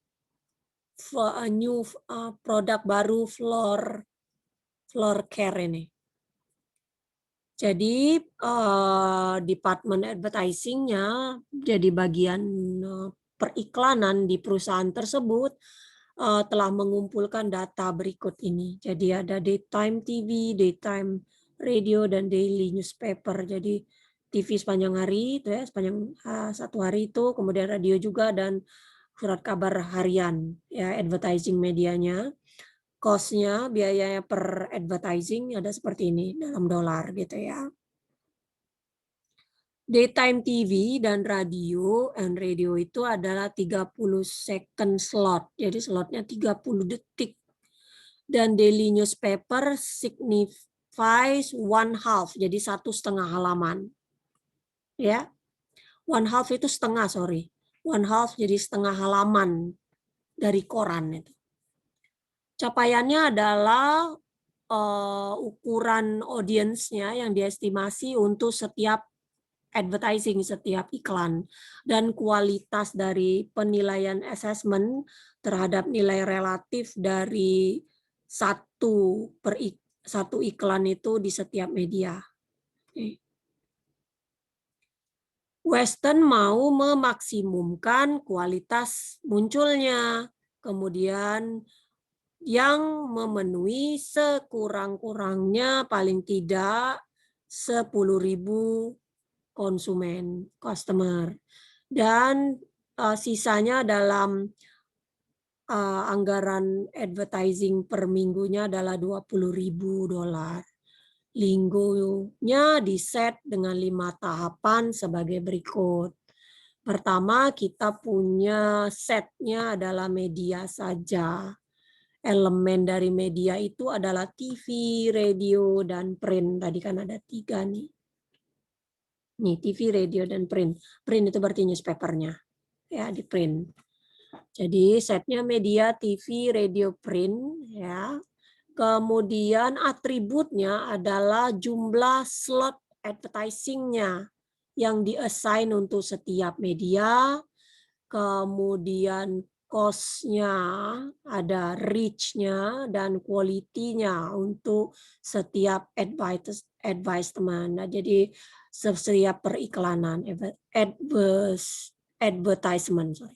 baru floor care ini. Jadi department advertising-nya jadi bagian periklanan di perusahaan tersebut telah mengumpulkan data berikut ini. Jadi ada daytime TV, daytime radio, dan daily newspaper. Jadi TV sepanjang hari itu ya, sepanjang satu hari itu, kemudian radio juga, dan surat kabar harian ya, advertising medianya. Cost-nya, biayanya per advertising ada seperti ini dalam dolar gitu ya. Daytime TV dan radio itu adalah 30 second slot. Jadi slotnya 30 detik. Dan daily newspaper signifies 1/2, jadi 1/2 halaman. Ya. 1/2 itu setengah, sorry. 1/2 jadi setengah halaman dari koran itu. Capaiannya adalah ukuran audiensnya yang diestimasi untuk setiap advertising, setiap iklan, dan kualitas dari penilaian assessment terhadap nilai relatif dari satu iklan itu di setiap media. Western mau memaksimumkan kualitas munculnya, kemudian yang memenuhi sekurang-kurangnya paling tidak 10.000 konsumen, customer. Dan sisanya dalam anggaran advertising per minggunya adalah $20.000. Linggonya diset dengan 5 tahapan sebagai berikut. Pertama, kita punya setnya adalah media saja. Elemen dari media itu adalah TV, radio, dan print. Tadi kan ada 3 nih. Nih, TV, radio, dan print. Print itu berarti newspapernya. Ya, di print. Jadi setnya media, TV, radio, print. Ya. Kemudian atributnya adalah jumlah slot advertising-nya yang di-assign untuk setiap media. Kemudian cost-nya, ada reach-nya, dan quality-nya untuk setiap advertisement. Nah, jadi setiap periklanan, advertisement. Sorry.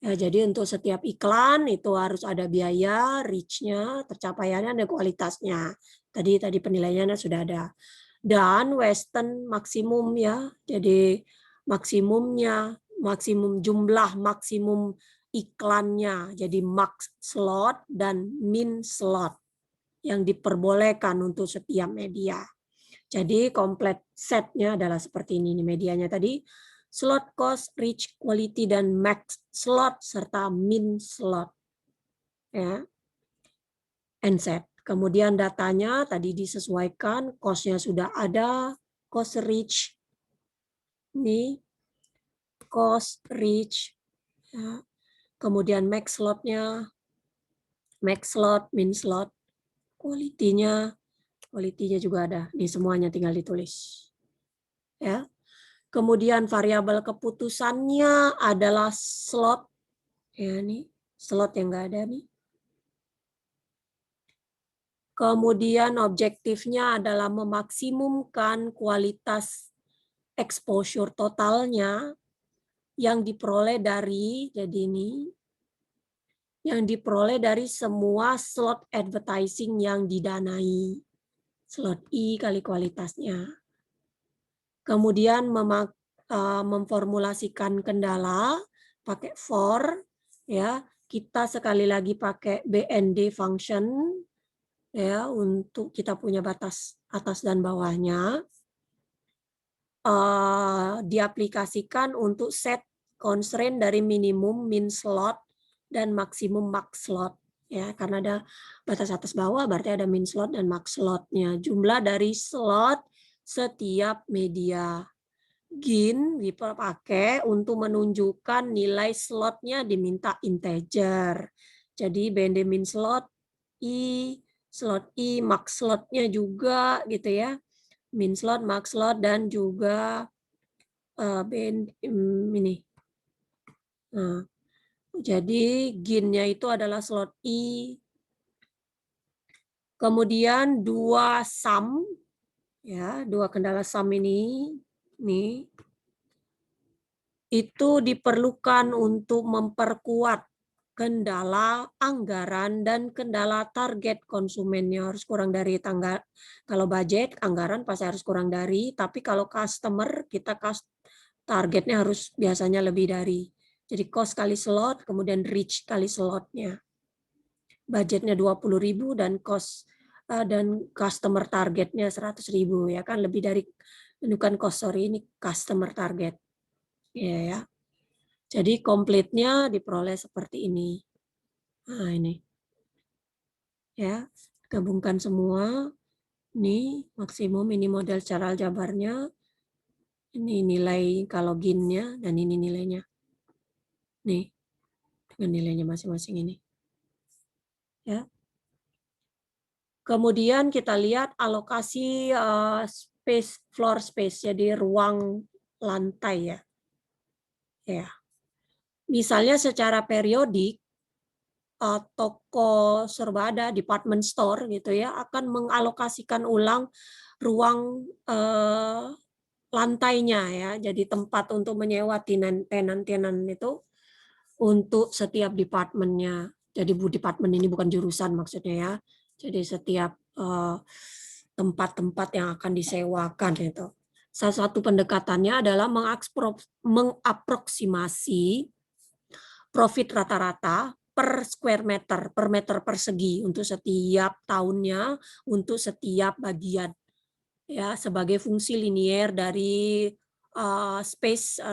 Ya, jadi untuk setiap iklan itu harus ada biaya, reach-nya, tercapaiannya, dan kualitasnya. Tadi penilaiannya sudah ada. Dan Western maksimum ya, jadi maksimumnya, maksimum jumlah, maksimum iklannya, jadi max slot dan min slot yang diperbolehkan untuk setiap media. Jadi komplit setnya adalah seperti ini medianya tadi. Slot cost, reach, quality, dan max slot, serta min slot. Ya. And set. Kemudian datanya tadi disesuaikan, cost-nya sudah ada, cost reach. Ini, cost reach. Ya. Kemudian max slot-nya, max slot, min slot. Quality-nya juga ada. Ini semuanya tinggal ditulis. Ya. Kemudian variabel keputusannya adalah slot. Ya, nih slot yang enggak ada nih. Kemudian objektifnya adalah memaksimumkan kualitas exposure totalnya yang diperoleh dari, jadi ini, yang diperoleh dari semua slot advertising yang didanai. Slot I kali kualitasnya. Kemudian memformulasikan kendala pakai for, ya. Kita sekali lagi pakai BND function, ya, untuk kita punya batas atas dan bawahnya. Diaplikasikan untuk set constraint dari minimum min slot dan maksimum max slot, ya, karena ada batas atas bawah berarti ada min slot dan max slotnya, jumlah dari slot setiap media. GIN dipakai untuk menunjukkan nilai slotnya diminta integer. Jadi BND min slot I, max slotnya juga gitu ya. Min slot, max slot, dan juga ini. Nah, jadi GIN-nya itu adalah slot I. Kemudian dua sum, ya, dua kendala sum ini, nih, itu diperlukan untuk memperkuat kendala anggaran dan kendala target konsumennya. Harus kurang dari kalau budget, anggaran pasti harus kurang dari, tapi kalau customer, kita targetnya harus biasanya lebih dari. Jadi cost kali slot, kemudian reach kali slotnya. Budgetnya 20.000 dan cost dan customer targetnya 100.000, ya kan, lebih dari, bukan cost, sorry, ini customer target. Ya. Jadi komplitnya diperoleh seperti ini. Nah, ini. Ya, gabungkan semua. Ini maksimum, ini model cara aljabarnya. Ini nilai kalau GIN-nya, dan ini nilainya. Nih, dengan nilainya masing-masing ini. Ya. Kemudian kita lihat alokasi floor space, jadi ruang lantai, ya. Ya. Misalnya secara periodik, toko serbada, department store gitu ya, akan mengalokasikan ulang ruang lantainya, ya, jadi tempat untuk menyewa tenan-tenan itu untuk setiap departemennya. Jadi departemen ini bukan jurusan maksudnya, ya. Jadi setiap tempat-tempat yang akan disewakan itu. Salah satu pendekatannya adalah mengaproksimasi profit rata-rata per square meter, per meter persegi untuk setiap tahunnya, untuk setiap bagian, ya, sebagai fungsi linier dari space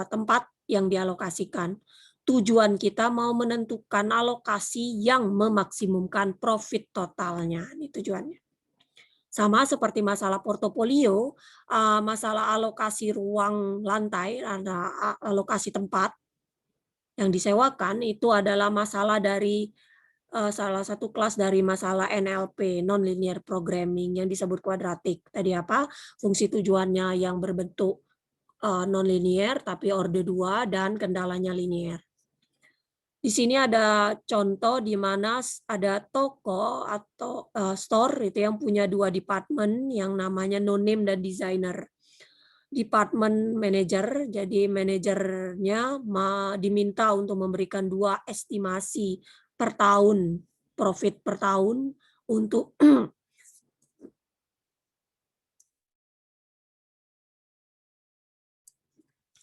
tempat yang dialokasikan. Tujuan kita mau menentukan alokasi yang memaksimumkan profit totalnya, ini tujuannya. Sama seperti masalah portofolio, masalah alokasi ruang lantai, alokasi tempat yang disewakan itu adalah masalah dari salah satu kelas dari masalah NLP, non-linear programming, yang disebut kuadratik. Tadi apa? Fungsi tujuannya yang berbentuk non-linear tapi orde 2 dan kendalanya linear. Di sini ada contoh di mana ada toko atau store itu yang punya 2 departemen yang namanya no name dan designer. Department manager, jadi manajernya diminta untuk memberikan 2 estimasi per tahun, profit per tahun untuk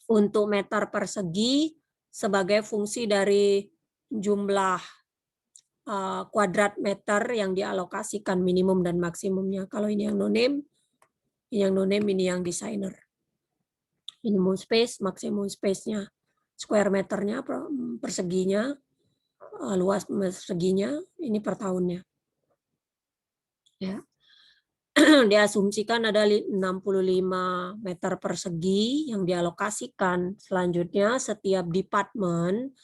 untuk meter persegi sebagai fungsi dari jumlah kuadrat meter yang dialokasikan minimum dan maksimumnya. Kalau ini yang no name, ini yang designer. Minimum space, maksimum space-nya, square meternya, perseginya, luas perseginya, ini per tahunnya. Ya. Diasumsikan ada 65 meter persegi yang dialokasikan. Selanjutnya setiap departemen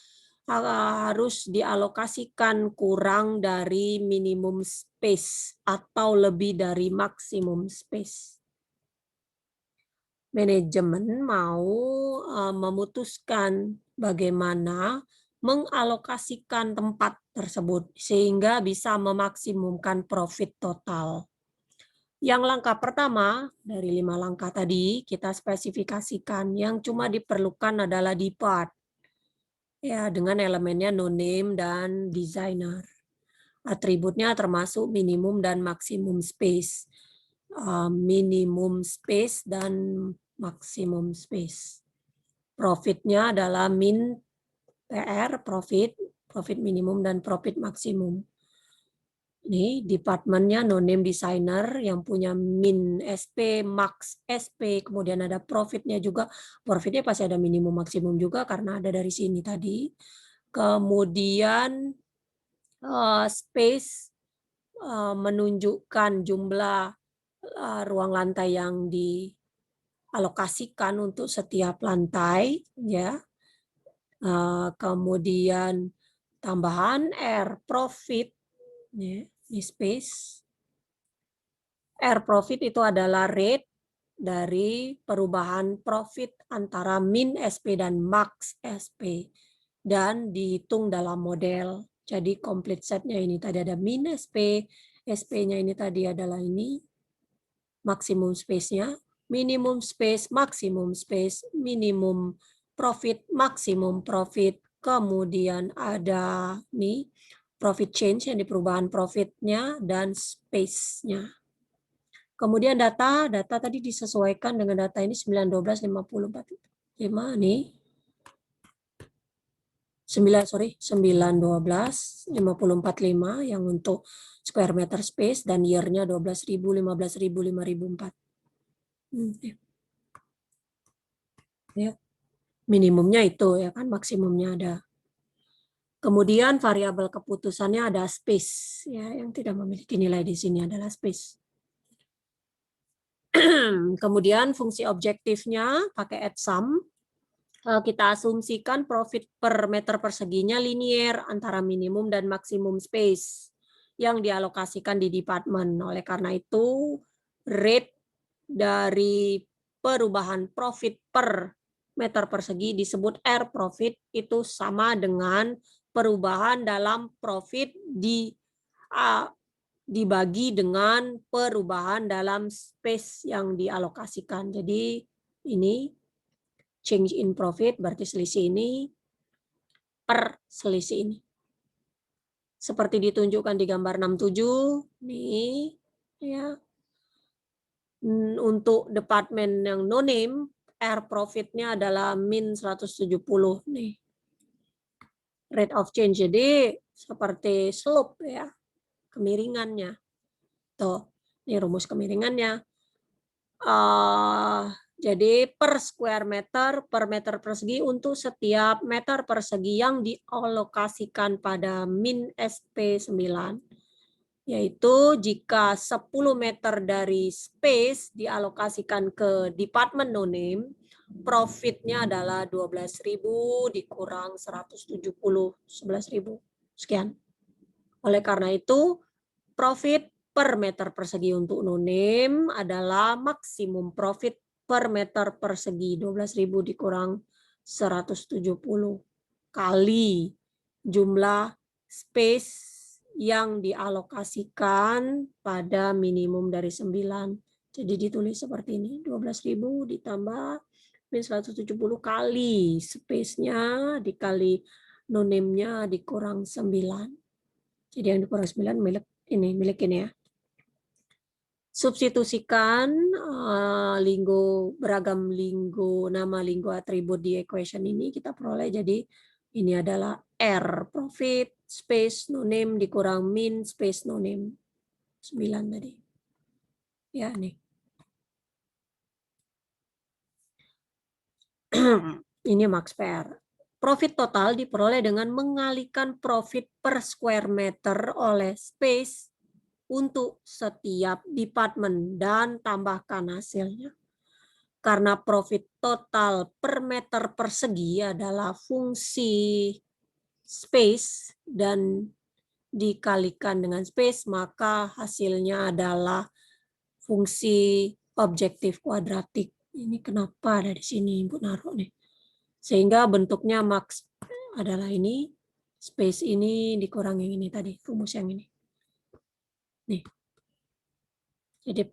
harus dialokasikan kurang dari minimum space atau lebih dari maksimum space. Manajemen mau memutuskan bagaimana mengalokasikan tempat tersebut sehingga bisa memaksimumkan profit total. Yang langkah pertama dari 5 langkah tadi kita spesifikasikan, yang cuma diperlukan adalah depart. Ya, dengan elemennya no name dan designer. Atributnya termasuk minimum dan maksimum space. Minimum space dan maksimum space. Profitnya adalah min PR, profit minimum dan profit maksimum. Ini departemennya no name designer yang punya min SP, max SP, kemudian ada profitnya juga. Profitnya pasti ada minimum maksimum juga karena ada dari sini tadi. Kemudian space menunjukkan jumlah ruang lantai yang dialokasikan untuk setiap lantai, ya. Kemudian tambahan R profit, ya, di space. R profit itu adalah rate dari perubahan profit antara min SP dan max SP dan dihitung dalam model. Jadi complete setnya ini tadi ada min SP, SP-nya ini tadi adalah ini, maksimum space-nya, minimum space, maksimum space, minimum profit, maksimum profit, kemudian ada nih profit change yang di perubahan profitnya dan space-nya. Kemudian data tadi disesuaikan dengan data ini 9, 12, 50, 45 nih. 9, 12, 50, 45 yang untuk square meter space dan year-nya 12.000, 15.000, 5.004. Ya. Minimumnya itu ya kan, maksimumnya ada. Kemudian variabel keputusannya ada space ya, yang tidak memiliki nilai di sini adalah space. Kemudian fungsi objektifnya pakai add sum. Kita asumsikan profit per meter perseginya linear antara minimum dan maksimum space yang dialokasikan di departemen. Oleh karena itu, rate dari perubahan profit per meter persegi disebut R profit, itu sama dengan perubahan dalam profit dibagi dengan perubahan dalam space yang dialokasikan. Jadi ini change in profit berarti selisih ini per selisih ini. Seperti ditunjukkan di gambar 67 nih ya. Untuk departemen yang no name, R profitnya adalah min 170 nih. Rate of change, jadi seperti slope ya, kemiringannya. Tuh, ini rumus kemiringannya. Jadi per square meter per meter persegi untuk setiap meter persegi yang dialokasikan pada min SP9, yaitu jika 10 meter dari space dialokasikan ke departemen no name, profitnya adalah 12.000 dikurang 170, 11.000 sekian. Oleh karena itu profit per meter persegi untuk no name adalah maksimum profit per meter persegi 12.000 dikurang 170 kali jumlah space yang dialokasikan pada minimum dari 9. Jadi ditulis seperti ini, 12.000 ditambah min 170 kali space-nya dikali noname-nya dikurang 9. Jadi yang dikurang 9 milik ini ya. Substitusikan beragam linggo, nama linggo atribut di equation ini kita peroleh jadi ini adalah R profit space noname dikurang min space noname 9 tadi. Ya nih. Ini max PR. Profit total diperoleh dengan mengalihkan profit per square meter oleh space untuk setiap departemen dan tambahkan hasilnya. Karena profit total per meter persegi adalah fungsi space dan dikalikan dengan space, maka hasilnya adalah fungsi objektif kuadratik. Ini kenapa ada di sini Ibu naruh nih. Sehingga bentuknya max adalah ini, space ini dikurang yang ini tadi, rumus yang ini. Nih. Jadi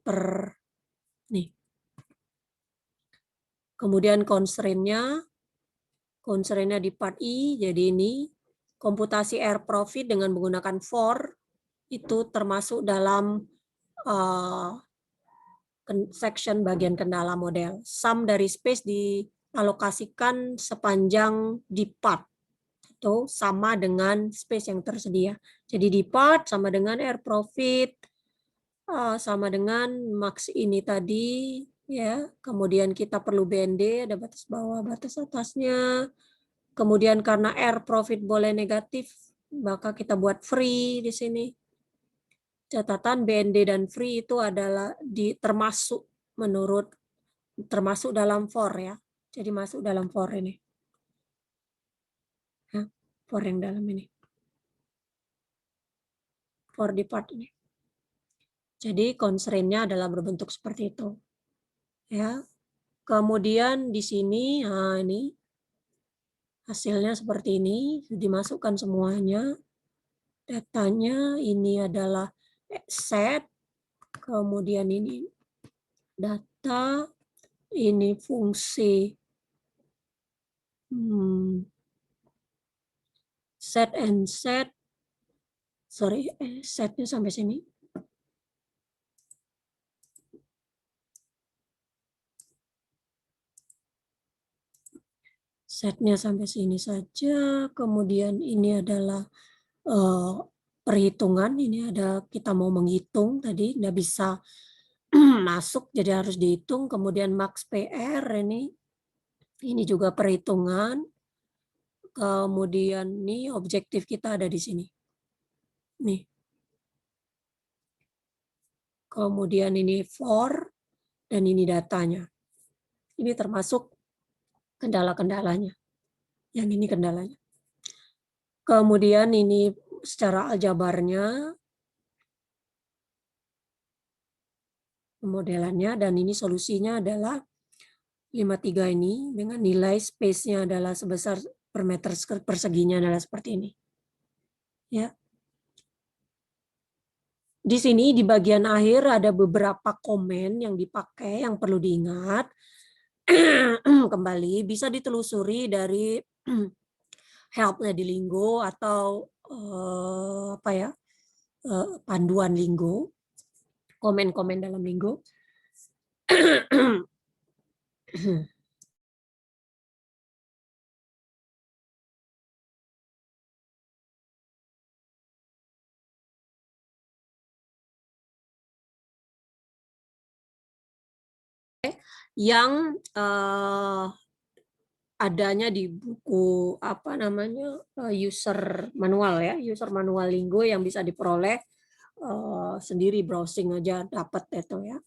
nih. Kemudian constraint-nya di part I, jadi ini komputasi air profit dengan menggunakan for itu termasuk dalam section bagian kendala model. Sum dari space dialokasikan sepanjang depart itu sama dengan space yang tersedia. Jadi depart sama dengan air profit sama dengan max ini tadi ya. Kemudian kita perlu BND, ada batas bawah, batas atasnya. Kemudian karena air profit boleh negatif, maka kita buat free di sini. Catatan BND dan free itu adalah termasuk dalam for ya. Jadi masuk dalam for ini. Ya, for yang dalam ini. For depart ini. Jadi constraint-nya adalah berbentuk seperti itu. Ya. Kemudian di sini ini hasilnya seperti ini, dimasukkan semuanya. Datanya ini adalah set, kemudian ini data, ini fungsi set and set, sorry, setnya sampai sini. Setnya sampai sini saja, kemudian ini adalah perhitungan, ini ada kita mau menghitung tadi, nggak bisa masuk jadi harus dihitung, kemudian max PR ini juga perhitungan, kemudian ini objektif kita ada di sini. Nih. Kemudian ini for, dan ini datanya. Ini termasuk kendala-kendalanya. Yang ini kendalanya. Kemudian ini secara aljabarnya, modelannya, dan ini solusinya adalah 53 ini dengan nilai space-nya adalah sebesar per meter perseginya adalah seperti ini. Ya. Di sini di bagian akhir ada beberapa komen yang dipakai yang perlu diingat. Kembali bisa ditelusuri dari help-nya di Linggo atau panduan Linggo, komen-komen dalam Linggo. Yang adanya di buku user manual ya, user manual Linggo yang bisa diperoleh sendiri, browsing aja dapat itu ya.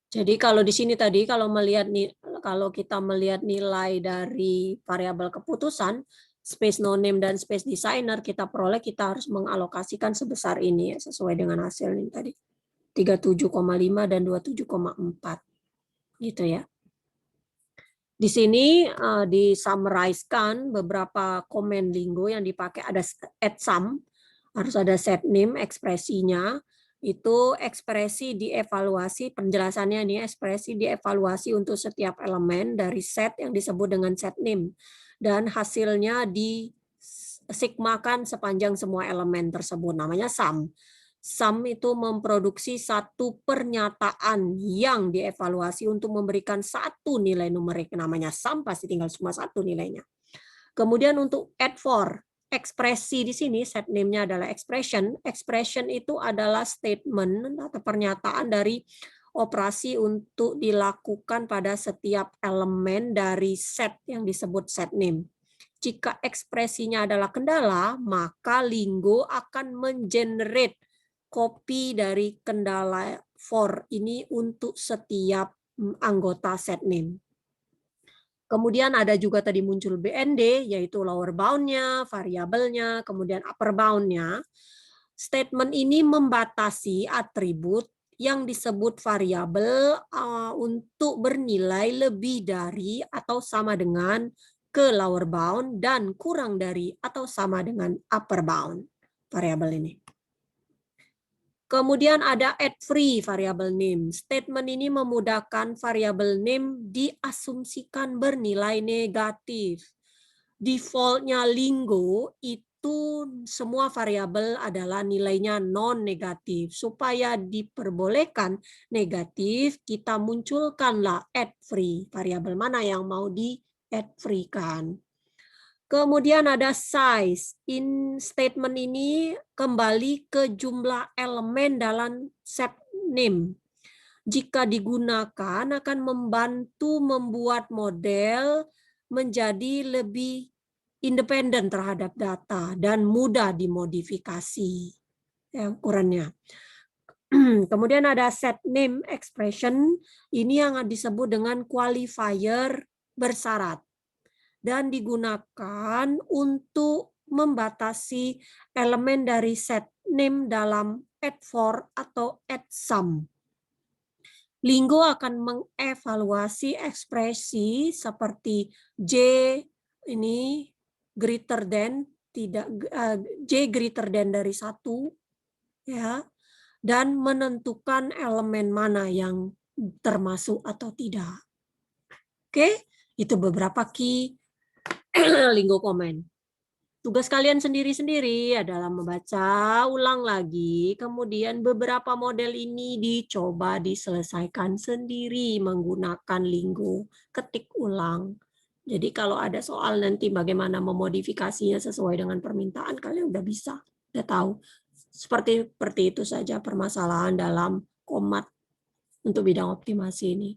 Jadi kalau di sini tadi kalau kita melihat nilai dari variabel keputusan space noname dan space designer kita peroleh, kita harus mengalokasikan sebesar ini ya sesuai dengan hasil ini tadi 37,5 dan 27,4 gitu ya. Di sini disummarize-kan beberapa komen Lingo yang dipakai, ada add sum, harus ada set name ekspresinya. Itu ekspresi dievaluasi, penjelasannya ini ekspresi dievaluasi untuk setiap elemen dari set yang disebut dengan set name, dan hasilnya disigmakan sepanjang semua elemen tersebut, namanya sum. Sum itu memproduksi satu pernyataan yang dievaluasi untuk memberikan satu nilai numerik, namanya sum, pasti tinggal cuma satu nilainya. Kemudian untuk add for, ekspresi di sini set name-nya adalah expression. Expression itu adalah statement atau pernyataan dari operasi untuk dilakukan pada setiap elemen dari set yang disebut set name. Jika ekspresinya adalah kendala, maka Lingo akan mengenerate copy dari kendala for ini untuk setiap anggota set name. Kemudian ada juga tadi muncul BND, yaitu lower bound-nya, variabelnya, kemudian upper bound-nya. Statement ini membatasi atribut yang disebut variabel untuk bernilai lebih dari atau sama dengan ke lower bound dan kurang dari atau sama dengan upper bound variabel ini. Kemudian ada add free variable name. Statement ini memudahkan variable name diasumsikan bernilai negatif. Defaultnya Lingo itu semua variabel adalah nilainya non-negatif. Supaya diperbolehkan negatif, kita munculkanlah add free. Variabel mana yang mau di add free kan. Kemudian ada size. In statement ini kembali ke jumlah elemen dalam set name. Jika digunakan akan membantu membuat model menjadi lebih independen terhadap data dan mudah dimodifikasi ya, ukurannya. Kemudian ada set name expression. Ini yang disebut dengan qualifier bersyarat dan digunakan untuk membatasi elemen dari set name dalam add for atau add sum. Lingo akan mengevaluasi ekspresi seperti J ini greater than J greater than dari 1 ya, dan menentukan elemen mana yang termasuk atau tidak. Oke, itu beberapa key Lingo comment. Tugas kalian sendiri-sendiri adalah membaca ulang lagi, kemudian beberapa model ini dicoba diselesaikan sendiri menggunakan Lingo, ketik ulang. Jadi kalau ada soal nanti bagaimana memodifikasinya sesuai dengan permintaan, kalian udah bisa, udah tahu. Seperti itu saja permasalahan dalam komat untuk bidang optimasi ini.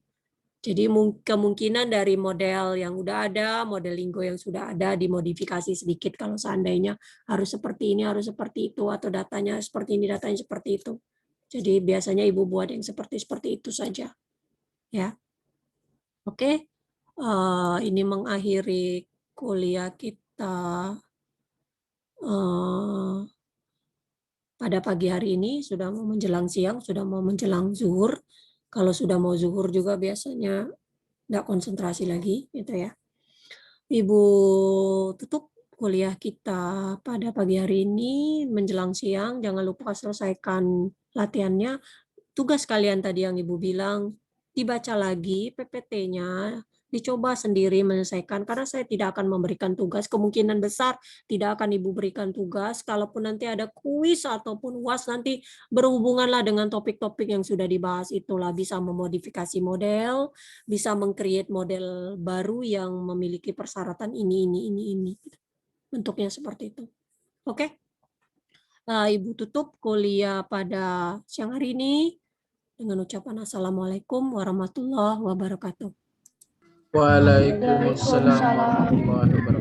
Jadi kemungkinan dari model yang udah ada, model Lingo yang sudah ada, dimodifikasi sedikit kalau seandainya harus seperti ini, harus seperti itu, atau datanya seperti ini, datanya seperti itu. Jadi biasanya Ibu buat yang seperti itu saja. Ya, oke. Ini mengakhiri kuliah kita pada pagi hari ini, sudah mau menjelang siang, sudah mau menjelang zuhur. Kalau sudah mau zuhur juga biasanya nggak konsentrasi lagi, gitu ya. Ibu tutup kuliah kita pada pagi hari ini menjelang siang. Jangan lupa selesaikan latihannya. Tugas kalian tadi yang Ibu bilang, dibaca lagi PPT-nya, dicoba sendiri menyelesaikan, karena saya tidak akan memberikan tugas, kemungkinan besar tidak akan Ibu berikan tugas. Kalaupun nanti ada kuis ataupun UAS, nanti berhubunganlah dengan topik-topik yang sudah dibahas itulah, bisa memodifikasi model, bisa meng-create model baru yang memiliki persyaratan ini. Bentuknya seperti itu. Oke? Ibu tutup kuliah pada siang hari ini dengan ucapan Assalamualaikum warahmatullahi wabarakatuh. Waalaikumsalam warahmatullahi wabarakatuh.